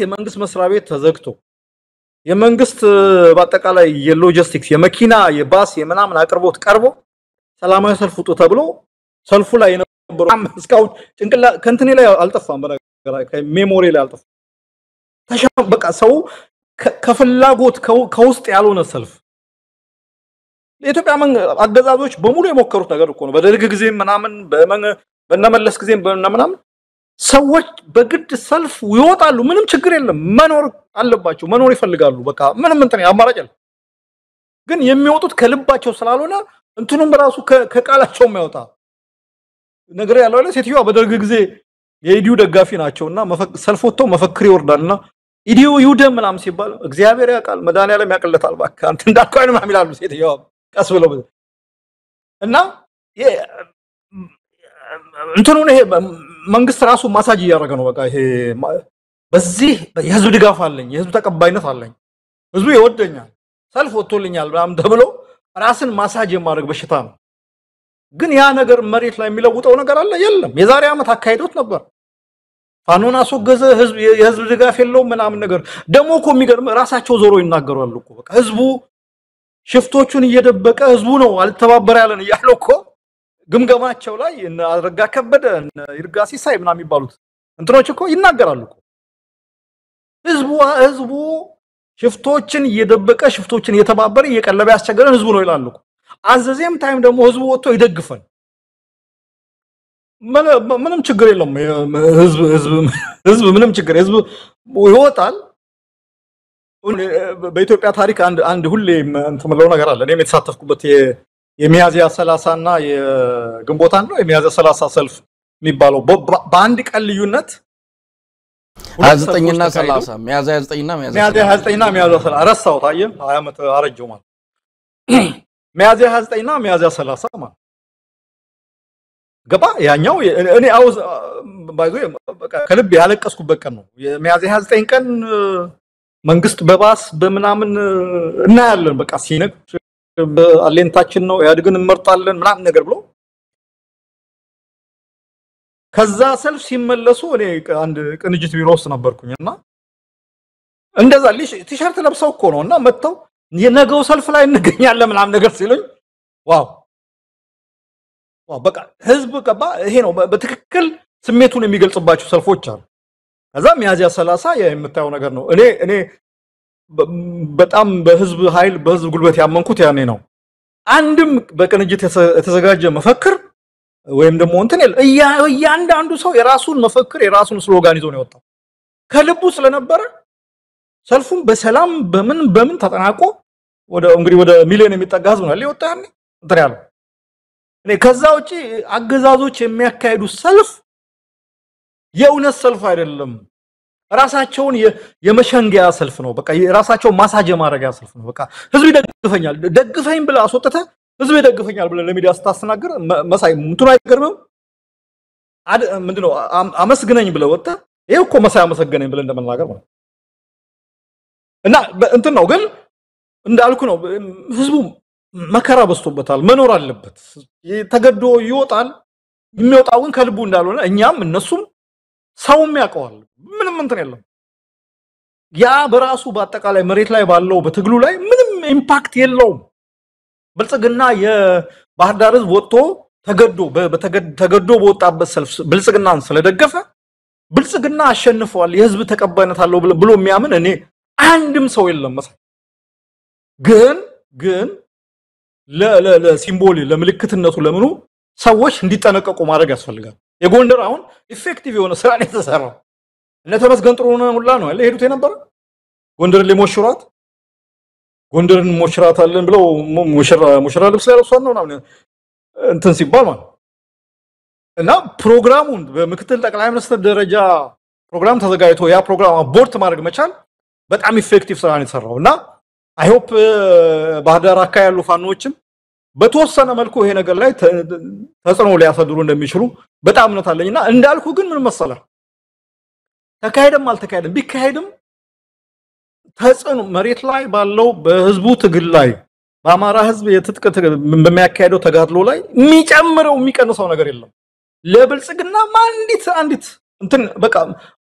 የመንግስት መስሪያ ቤት ተዘግቶ የመንግስት በአጠቃላይ የሎጂስቲክስ የመኪና የባስ የምናምን አቅርቦት ቀርቦ ሰላማዊ ሰልፍ ውጡ ተብሎ ሰልፉ ላይ የነበሩ እስካሁን ጭንቅላ ከንትኔ ላይ አልጠፋም በነገራችን ሜሞሪ ላይ አልጠፋም በቃ ሰው ከፍላጎት ከውስጥ ያልሆነ ሰልፍ የኢትዮጵያ አገዛዞች በሙሉ የሞከሩት ነገር እኮ ነው በደርግ ጊዜ ምናምን በነመለስ ጊዜ ምናምን ሰዎች በግድ ሰልፍ ይወጣሉ ምንም ችግር የለም መኖር አለባቸው መኖር ይፈልጋሉ በቃ ምንም እንትን አማራጭ የለም ግን የሚወጡት ከልባቸው ስላልሆነ እንትኑም ራሱ ከቃላቸው የማይወጣ ነገር ያለው አለ ሴትዮዋ በደርግ ጊዜ የኢዲዩ ደጋፊ ናቸውና ሰልፍ ወጥተው መፈክር ይወርዳልና ኢዲዩ ይውደም ምናምን ሲባል እግዚአብሔር ያቃል መድኃኒዓለም ያቀለታል ባካ አንተ እንዳልኳን ምናምን ይላሉ ሴትዮዋ ቀስ ብለው እና እንትኑ ነው መንግስት ራሱ ማሳጅ ያደረገ ነው በቃ ይሄ በዚህ የህዝብ ድጋፍ አለኝ የህዝብ ተቀባይነት አለኝ ህዝቡ ይወደኛል ሰልፍ ወጥቶልኛል ምናምን ተብሎ ራስን ማሳጅ የማድረግ በሽታ ነው ግን ያ ነገር መሬት ላይ የሚለውጠው ነገር አለ የለም የዛሬ አመት አካይዶት ነበር ፋኖን አስወገዘ የህዝብ ድጋፍ የለው ምናምን ነገር ደሞ እኮ የሚገርም ራሳቸው ዞሮ ይናገራሉ እኮ በቃ ህዝቡ ሽፍቶቹን እየደበቀ ህዝቡ ነው አልተባበረ ያለን ያለው እኮ ግምገማቸው ላይ እና አረጋ ከበደ ይርጋ ሲሳይ ምናምን ይባሉት እንትኖች እኮ ይናገራሉ እኮ ህዝቡ ሽፍቶችን እየደበቀ ሽፍቶችን እየተባበረ እየቀለበ ያስቸገረን ህዝቡ ነው ይላሉ እኮ አዘዜም ታይም ደግሞ ህዝቡ ወጥቶ ይደግፋል ምንም ችግር የለም ህዝብ ምንም ችግር ህዝብ ይወጣል በኢትዮጵያ ታሪክ አንድ ሁሌ እንትምለው ነገር አለ እኔም የተሳተፍኩበት የሚያዚያ 30 እና የግንቦት አንድ ነው የሚያዚያ 30 ሰልፍ የሚባለው በአንድ ቀን ልዩነት 29 እና 30 ሚያዚያ 29 እና ሚያዚያ 29 እና ሚያዚያ 30 አረሳው ታየ 20 ዓመት አረጀው ማለት ሚያዚያ 29 እና ሚያዚያ 30 ማለት ገባ ያኛው እኔ አውዝ ባይዞ በቃ ከልብ ያለቀስኩበት ቀን ነው የሚያዚያ 29 ቀን መንግስት በባስ በመናምን እና ያለን በቃ ሲነቅ አሌንታችን ነው ያድግን እንመርጣለን ምናምን ነገር ብሎ ከዛ ሰልፍ ሲመለሱ እኔ አንድ ቅንጅት ቢሮ ውስጥ ነበርኩኝና እንደዛ ቲሸርት ለብሰው እኮ ነውና መጥተው የነገው ሰልፍ ላይ እንገኛለን ምናምን ነገር ሲሉኝ ዋው በቃ ህዝብ ቀባ ይሄ ነው በትክክል ስሜቱን የሚገልጽባቸው ሰልፎች አሉ ከዛ ሚያዚያ 30 የምታየው ነገር ነው እኔ በጣም በህዝብ ኃይል በህዝብ ጉልበት ያመንኩት ያኔ ነው አንድም በቅንጅት የተዘጋጀ መፈክር ወይም ደግሞ እንትን እያንዳንዱ ሰው የራሱን መፈክር የራሱን ስሎጋን ይዞ ነው የወጣው ከልቡ ስለነበረ ሰልፉም በሰላም በምን ተጠናቆ እንግዲህ ወደ ሚሊዮን የሚጠጋ ህዝብ ነው የወጣው እንትን ያለው እኔ ከዛ ውጪ አገዛዞች የሚያካሂዱ ሰልፍ የእውነት ሰልፍ አይደለም ራሳቸውን የመሸንጊያ ሰልፍ ነው በቃ ራሳቸው ማሳጀ ማረጋያ ሰልፍ ነው በቃ ህዝብ ይደግፈኛል ደግፈኝ ብለ አስወጥተ ህዝብ ይደግፈኛል ብለ ለሚዲያ ስታስተናገር መሳይ እንቱን አይገርምም ምንድነው አመስግነኝ ብለ ወጣ ይሄ እኮ መሳይ አመሰገነኝ ብለ እንደመናገር ነው እና እንትን ነው ግን እንዳልኩ ነው ህዝቡ መከራ በስቶበታል መኖር አለበት ተገዶ ይወጣል የሚወጣው ግን ከልቡ እንዳልሆነ እኛም እነሱም ሰውም ያቀዋል ምንም እንትን የለም ያ በራሱ በአጠቃላይ መሬት ላይ ባለው በትግሉ ላይ ምንም ኢምፓክት የለውም ብልጽግና የባህር ዳር ህዝብ ወጥቶ ተገዶ በወጣበት ሰልፍ ብልጽግናን ስለደገፈ ብልጽግና አሸንፏል የህዝብ ተቀባይነት አለው ብሎ የሚያምን እኔ አንድም ሰው የለም መሰለኝ ግን ለሲምቦል ለምልክትነቱ ለምኑ ሰዎች እንዲጠነቀቁ ማድረግ ያስፈልጋል የጎንደር አሁን ኢፌክቲቭ የሆነ ስራ ነው የተሰራው ለተመስገን ጥሩነህ ሁላ ነው ለሄዱት የነበረ ጎንደር ለሞሽራት ጎንደርን ሞሽራት አለን ብለው ሙሽራ ልብስ ያለብሷል ነው ማለት እንትን ሲባል ማለት እና ፕሮግራሙን በምክትል ጠቅላይ ሚኒስትር ደረጃ ፕሮግራም ተዘጋጅቶ ያ ፕሮግራም አቦርት ማድረግ መቻል በጣም ኢፌክቲቭ ስራ ነው የተሰራውና አይ ሆፕ ባህር ዳር አካባቢ ያሉ ፋኖችም በተወሰነ መልኩ ይሄ ነገር ላይ ተጽዕኖ ሊያሳድሩ እንደሚችሉ በጣም ነው ታለኝና እንዳልኩ ግን ምን መሰለህ ተካሄደም አልተካሄደም ቢካሄድም ተጽዕኖ መሬት ላይ ባለው በህዝቡ ትግል ላይ በአማራ ህዝብ የትጥቅ በሚያካሄደው ተጋድሎ ላይ የሚጨምረው የሚቀንሰው ነገር የለም ለብልጽግና አንዲት እንትን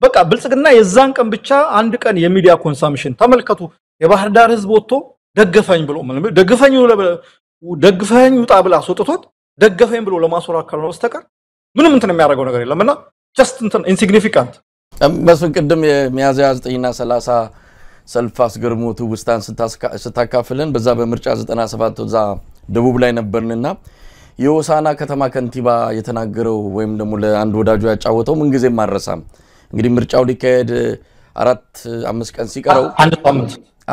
በቃ ብልጽግና የዛን ቀን ብቻ አንድ ቀን የሚዲያ ኮንሳምፕሽን ተመልከቱ የባህር ዳር ህዝብ ወጥቶ ደገፈኝ ብሎ ደግፈኝ ውጣ ብላ አስወጥቶት ደገፈኝ ብሎ ለማስወራከር ነው በስተቀር ምንም እንትን የሚያደርገው ነገር የለምና just እንትን ኢንሲግኒፊካንት መስፍን ቅድም የሚያዝያ 9 እና 30 ሰልፍ አስገርሞቱ ውስጣን ስታካፍለን በዛ በምርጫ 97 ዛ ደቡብ ላይ ነበርንና የሆሳና ከተማ ከንቲባ የተናገረው ወይም ደግሞ ለአንድ ወዳጁ ያጫወተው ምን ጊዜ ማረሳም እንግዲህ ምርጫው ሊካሄድ 4-5 ቀን ሲቀረው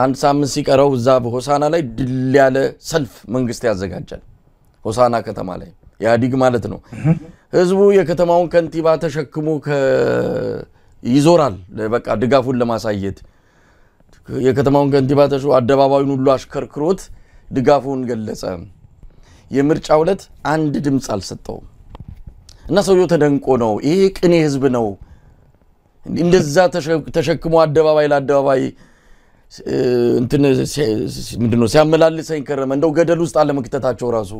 አንድ ሳምንት ሲቀረው እዛ በሆሳና ላይ ድል ያለ ሰልፍ መንግስት ያዘጋጃል ሆሳና ከተማ ላይ ያዲግ ማለት ነው ህዝቡ የከተማውን ከንቲባ ተሸክሞ ይዞራል በቃ ድጋፉን ለማሳየት የከተማውን ከንቲባ አደባባዩን ሁሉ አሽከርክሮት ድጋፉን ገለጸ የምርጫው ዕለት አንድ ድምጽ አልሰጠው እና ሰውየው ተደንቆ ነው ይሄ ቅኔ ህዝብ ነው እንደዛ ተሸክሞ አደባባይ ለአደባባይ እንትን ምንድነው ሲያመላልሰኝ ከረመ እንደው ገደል ውስጥ አለ መክተታቸው ራሱ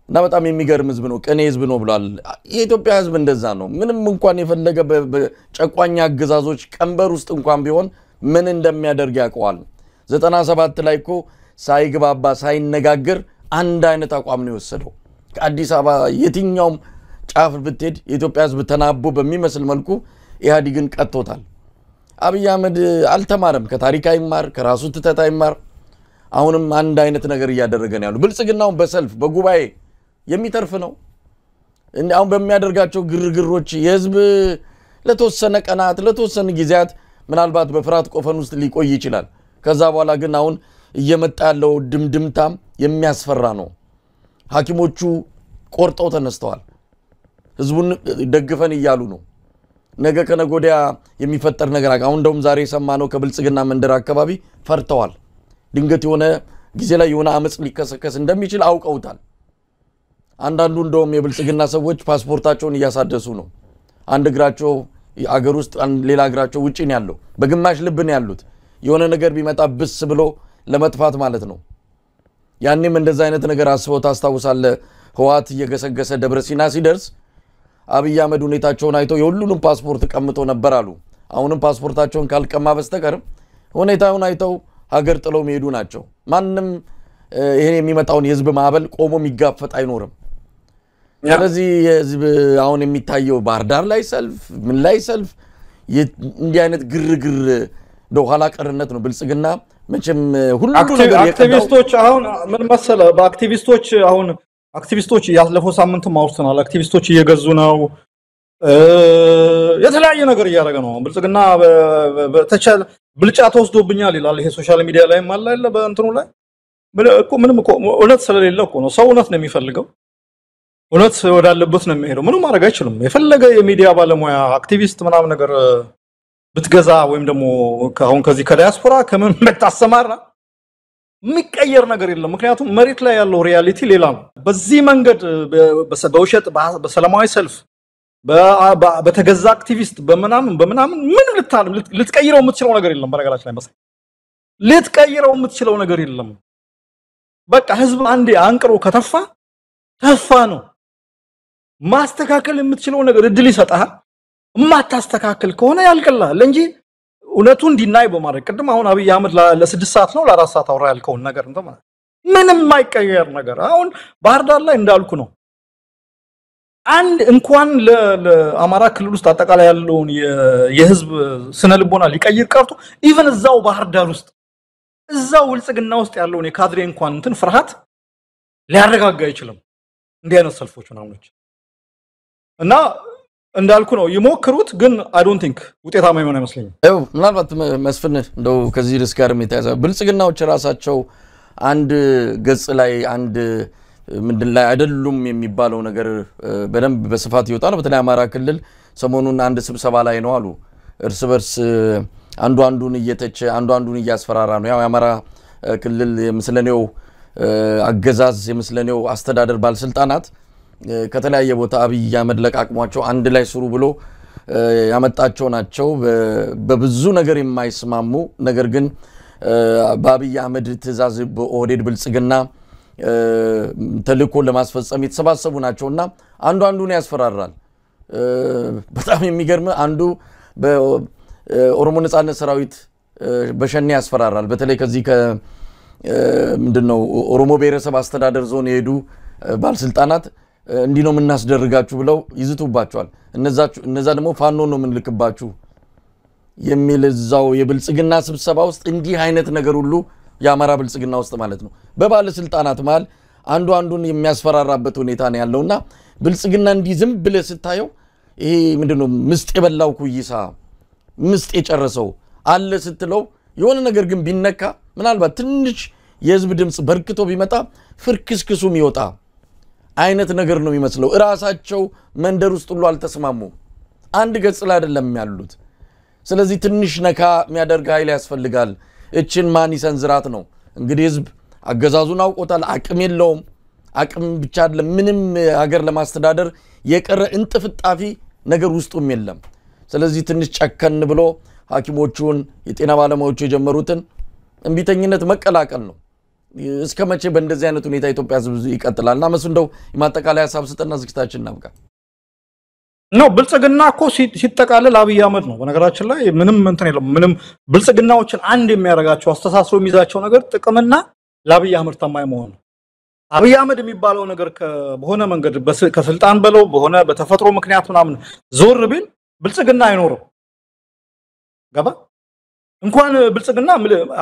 እና በጣም የሚገርም ህዝብ ነው ቅኔ ህዝብ ነው ብሏል የኢትዮጵያ ህዝብ እንደዛ ነው ምንም እንኳን የፈለገ በጨቋኛ አገዛዞች ቀንበር ውስጥ እንኳን ቢሆን ምን እንደሚያደርግ ያውቀዋል 97 ላይ እኮ ሳይግባባ ሳይነጋገር አንድ አይነት አቋም ነው የወሰደው ከአዲስ አበባ የትኛውም ጫፍ ብትሄድ የኢትዮጵያ ህዝብ ተናቦ በሚመስል መልኩ ኢህአዲግን ቀጥቶታል አብይ አህመድ አልተማረም ከታሪክ አይማር ከራሱ ትተት አይማር አሁንም አንድ አይነት ነገር ያደረገ ነው ያለው ብልጽግናው በሰልፍ በጉባኤ የሚተርፍ ነው አሁን በሚያደርጋቸው ግርግሮች የህዝብ ለተወሰነ ቀናት ለተወሰነ ጊዜያት ምናልባት በፍራት ቆፈን ውስጥ ሊቆይ ይችላል ከዛ በኋላ ግን አሁን እየመጣ ያለው ድምድምታም የሚያስፈራ ነው ሐኪሞቹ ቆርጠው ተነስተዋል ህዝቡን ደግፈን ይያሉ ነው ነገ ከነጎዲያ የሚፈጠር ነገር አሁን እንደውም ዛሬ ሰማነው ከብልጽግና መንደር አካባቢ ፈርተዋል ድንገት የሆነ ጊዜ ላይ የሆነ አመጽ ሊከሰከስ እንደሚችል አውቀውታል አንዳንዱ እንደውም የብልጽግና ሰዎች ፓስፖርታቸውን ያሳደሱ ነው አንድ እግራቸው አገር ውስጥ ሌላ እግራቸው ውጪ ነው ያለው በግማሽ ልብ ነው ያሉት የሆነ ነገር ቢመጣ ብስ ብሎ ለመጥፋት ማለት ነው ያንንም እንደዛ አይነት ነገር አስበው ታስታውሳለ ህዋት እየገሰገሰ ደብረሲና ሲደርስ አብይ አህመድ ሁኔታቸውን አይተው የሁሉንም ፓስፖርት ቀምተው ነበር አሉ አሁንም ፓስፖርታቸውን ካልቀማ በስተቀር ሁኔታውን አይተው ሀገር ጥለው መሄዱ ናቸው ማንንም ይሄን የሚመጣውን የህዝብ ማዕበል ቆሞ የሚጋፈጥ አይኖርም ስለዚህ የህዝብ አሁን የሚታየው ባህር ዳር ላይ ሰልፍ ምን ላይ ሰልፍ እንዲህ አይነት ግርግር እንደው ኋላ ቀርነት ነው ብልጽግና መቼም ሁሉ ነገር አክቲቪስቶች አሁን ምን መሰለ በአክቲቪስቶች አሁን አክቲቪስቶች ያለፈው ሳምንት ማውርተናል አክቲቪስቶች እየገዙ ነው የተለያየ ነገር እያደረገ ነው ብልጽግና በተቻለ ብልጫ ተወስዶብኛል ይላል ይሄ ሶሻል ሚዲያ ላይ ማላለ በእንትኑ ላይ ምንም እኮ እውነት ስለሌለ እኮ ነው ሰው እውነት ነው የሚፈልገው እውነት ወዳለበት ነው የሚሄደው ምንም ማድረግ አይችልም የፈለገ የሚዲያ ባለሙያ አክቲቪስት ምናምን ነገር ብትገዛ ወይም ደግሞ አሁን ከዚህ ከዳያስፖራ ከምን መታሰማራ የሚቀየር ነገር የለም ምክንያቱም መሬት ላይ ያለው ሪያሊቲ ሌላ ነው በዚህ መንገድ በውሸት በሰላማዊ ሰልፍ በተገዛ አክቲቪስት በመናምን ምን ልትቀይረው የምትችለው ነገር የለም በረጋላችን ላይ መሰለኝ ልትቀይረው የምትችለው ነገር የለም በቃ ህዝብ አንዴ አንቅሮ ከተፋ ተፋ ነው ማስተካከል የምትችለው ነገር እድል ይሰጣል ማታስተካከል ከሆነ ያልቀላል እንጂ እውነቱን ዲናይ በማድረግ ቅድም አሁን አብይ አህመድ ለ6 ሰዓት ነው ለ4 ሰዓት አውራ ያልከው ነገር እንደ ማለት ምንም ማይቀየር ነገር አሁን ባህር ዳር ላይ እንዳልኩ ነው አንድ እንኳን ለአማራ ክልል ውስጥ አጠቃላይ ያለውን የህዝብ ስነ ልቦና ሊቀይር ቀርቶ ኢቭን እዛው ባህር ዳር ውስጥ እዛው ብልጽግና ውስጥ ያለውን የካድሬ እንኳን እንትን ፍርሃት ሊያረጋጋ አይችልም እንዲህ አይነት ሰልፎች ምናምኖች እና እንዳልኩ ነው ይሞክሩት ግን አይ ዶንት ቲንክ ውጤታማ ይሆን አይመስለኝም አው ምናልባት መስፍን እንደው ከዚህ ርዕስ ጋር የሚታያዘ ብልጽግናዎች ራሳቸው አንድ ገጽ ላይ አንድ ምንድን ላይ አይደሉም የሚባለው ነገር በደንብ በስፋት ይወጣል በተለይ አማራ ክልል ሰሞኑን አንድ ስብሰባ ላይ ነው አሉ እርስ በርስ አንዱን እየተቸ አንዱን እያስፈራራ ነው ያው የአማራ ክልል የምስለኔው አገዛዝ የምስለኔው አስተዳደር ባለስልጣናት ከተለያየ ቦታ አብይ አህመድ ለቃቅሟቸው አንድ ላይ ስሩ ብሎ ያመጣቸው ናቸው በብዙ ነገር የማይስማሙ ነገር ግን በአብይ አህመድ ትእዛዝ በኦህዴድ ብልጽግና ተልኮ ለማስፈጸም የተሰባሰቡ ናቸውና አንዱን ያስፈራራል በጣም የሚገርም አንዱ በኦሮሞ ነጻነት ሰራዊት በሸኔ ያስፈራራል በተለይ ከዚህ ምንድነው ኦሮሞ ብሔረሰብ አስተዳደር ዞን የሄዱ ባለስልጣናት እንዲህ ነው እናስደርጋችሁ ብለው ይዝቱባቸዋል እነዛ ደግሞ ፋኖ ነው ምንልክባችሁ የሚል እዛው የብልጽግና ስብሰባ ውስጥ እንዲህ አይነት ነገር ሁሉ ያማራ ብልጽግና ውስጥ ማለት ነው በባለስልጣናት ማለት አንዱን የሚያስፈራራበት ሁኔታ ነው ያለውና ብልጽግና እንዲህ ዝም ብለ ስታየው ይሄ ምንድነው ምስጥ የበላው ኩይሳ ምስጥ የጨረሰው አለ ስትለው የሆነ ነገር ግን ቢነካ ምናልባት ትንሽ የህዝብ ድምጽ በርክቶ ቢመጣ ፍርክስክሱም ይወጣ አይነት ነገር ነው የሚመስለው ራሳቸው መንደር ውስጥ ሁሉ አልተስማሙ አንድ ገጽ ላይ አይደለም ያሉት ስለዚህ ትንሽ ነካ የሚያደርግ ኃይል ያስፈልጋል እቺን ማን ይሰንዝራት ነው እንግዲህ ህዝብ አገዛዙን አውቆታል አቅም የለውም አቅም ብቻ አይደለም ምንም ሀገር ለማስተዳደር የቀረ እንጥፍጣፊ ነገር ውስጡም የለም ስለዚህ ትንሽ ጨከን ብሎ ሐኪሞቹን የጤና ባለሙያዎቹ የጀመሩትን እንቢተኝነት መቀላቀል ነው እስከመቼ በእንደዚህ አይነት ሁኔታ ኢትዮጵያ ህዝብ ይቀጥላልና መስሉ እንደው የማጠቃለያ ሐሳብ ስጠና ዝግታችን እናብቃ ነው ብልጽግና እኮ ሲጠቃለል አብይ አህመድ ነው በነገራችን ላይ ምንም እንትን የለም ምንም ብልጽግናዎችን አንድ የሚያረጋቸው አስተሳስሮ የሚይዛቸው ነገር ጥቅምና ለአብይ አህመድ ተማይ መሆን አብይ አህመድ የሚባለው ነገር በሆነ መንገድ ከስልጣን በለው በሆነ በተፈጥሮ ምክንያት ምናምን ዞር ቢል ብልጽግና አይኖርም ገባ እንኳን ብልጽግና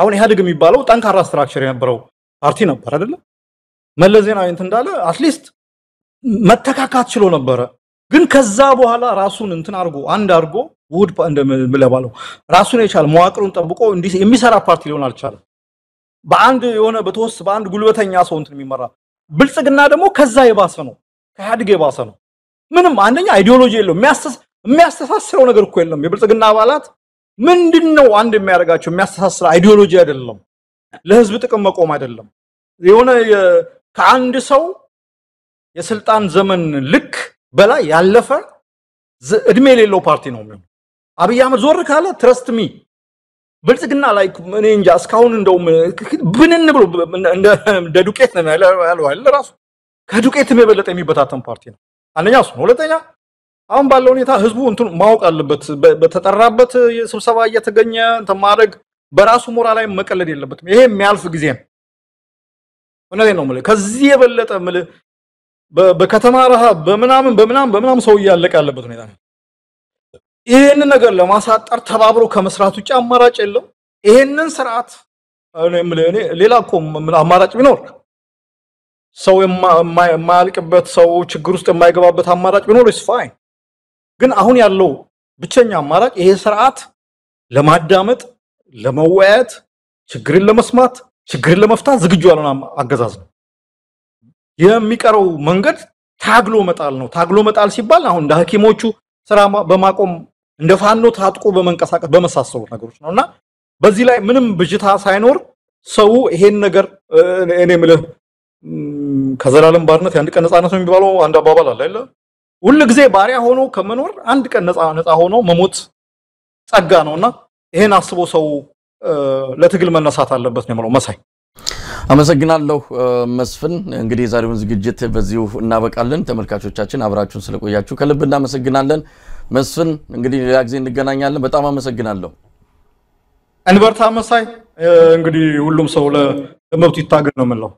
አሁን ኢህአዴግ የሚባለው ጠንካራ ስትራክቸር የነበረው ፓርቲ ነበር አይደለ መለስ ዜናዊ እንትን እንዳለ አትሊስት መተካካት ችሎ ነበር ግን ከዛ በኋላ ራሱን እንትን አርጎ አንድ አርጎ ውድ እንደምለባለው ራሱን የቻለ መዋቅሩን ጠብቆ እንዲህ የሚሰራ ፓርቲ ሊሆን አልቻለም በአንድ የሆነ በተወስ በአንድ ጉልበተኛ ሰው እንትን የሚመራ ብልጽግና ደግሞ ከዛ የባሰ ነው ከኢህአዴግ የባሰ ነው ምንም አንደኛ አይዲዮሎጂ የለው የሚያስተሳስረው ነገር እኮ የለም የብልጽግና አባላት ምንድነው አንድ የሚያረጋቸው የሚያስተሳስር አይዲዮሎጂ አይደለም ለህዝብ ጥቅም መቆም አይደለም የሆነ ከአንድ ሰው የስልጣን ዘመን ልክ በላይ ያለፈ እድሜ የሌለው ፓርቲ ነው የሚሆነው አብይ አህመድ ዞር ካለ ትረስት ሚ ብልጽግና ላይ እኔ እንጃ እስካሁን እንደውም ብንን ብሎ እንደ ዱቄት ነው ያለው አይደል ራሱ ከዱቄትም የበለጠ የሚበታተን ፓርቲ ነው አንደኛው እሱ ሁለተኛ አሁን ባለው ሁኔታ ህዝቡ እንትን ማወቅ አለበት በተጠራበት ስብሰባ እየተገኘ እንትን ማድረግ በራሱ ሞራል ላይ መቀለድ የለበትም ይሄ የሚያልፍ ጊዜ ነው እነዚህ ነው ማለት ከዚህ የበለጠ ማለት በከተማ ረሃብ በመናም ሰው እያለቀ ያለበት ሁኔታ ነው ይሄንን ነገር ለማሳጠር ተባብሮ ከመስራት ውጭ አማራጭ የለም። ይሄንን ስርዓት እኔ ሌላ እኮ አማራጭ ቢኖር ሰው የማያልቅበት ሰው ችግር ውስጥ የማይገባበት አማራጭ ቢኖር is fine። ግን አሁን ያለው ብቸኛ አማራጭ ይሄ ስርዓት ለማዳመጥ ለመወያየት ችግርን ለመስማት ችግርን ለመፍታት ዝግጁ ያልሆነ አገዛዝ ነው። የሚቀረው መንገድ ታግሎ መጣል ነው። ታግሎ መጣል ሲባል አሁን እንደ ሐኪሞቹ ስራ በማቆም እንደ ፋኖ ታጥቆ በመንቀሳቀስ በመሳሰሉ ነገሮች ነውና በዚህ ላይ ምንም ብጅታ ሳይኖር ሰው ይሄን ነገር እኔ ምልህ ከዘላለም ባርነት አንድ ቀን ነፃነት ነው የሚባለው አንድ አባባል አለ አይደል? ሁሉ ጊዜ ባሪያ ሆኖ ከመኖር አንድ ቀን ነፃ ሆኖ መሞት ጸጋ ነውና ይሄን አስቦ ሰው ለትግል መነሳት አለበት ነው ማለት መሳይ። አመሰግናለሁ መስፍን። እንግዲህ የዛሬውን ዝግጅት በዚሁ እናበቃለን። ተመልካቾቻችን አብራችሁን ስለቆያችሁ ከልብ እናመሰግናለን። መስፍን እንግዲህ ሌላ ጊዜ እንገናኛለን። በጣም አመሰግናለሁ። እንበርታ መሳይ። እንግዲህ ሁሉም ሰው ለመብቱ ይታገል ነው የምለው።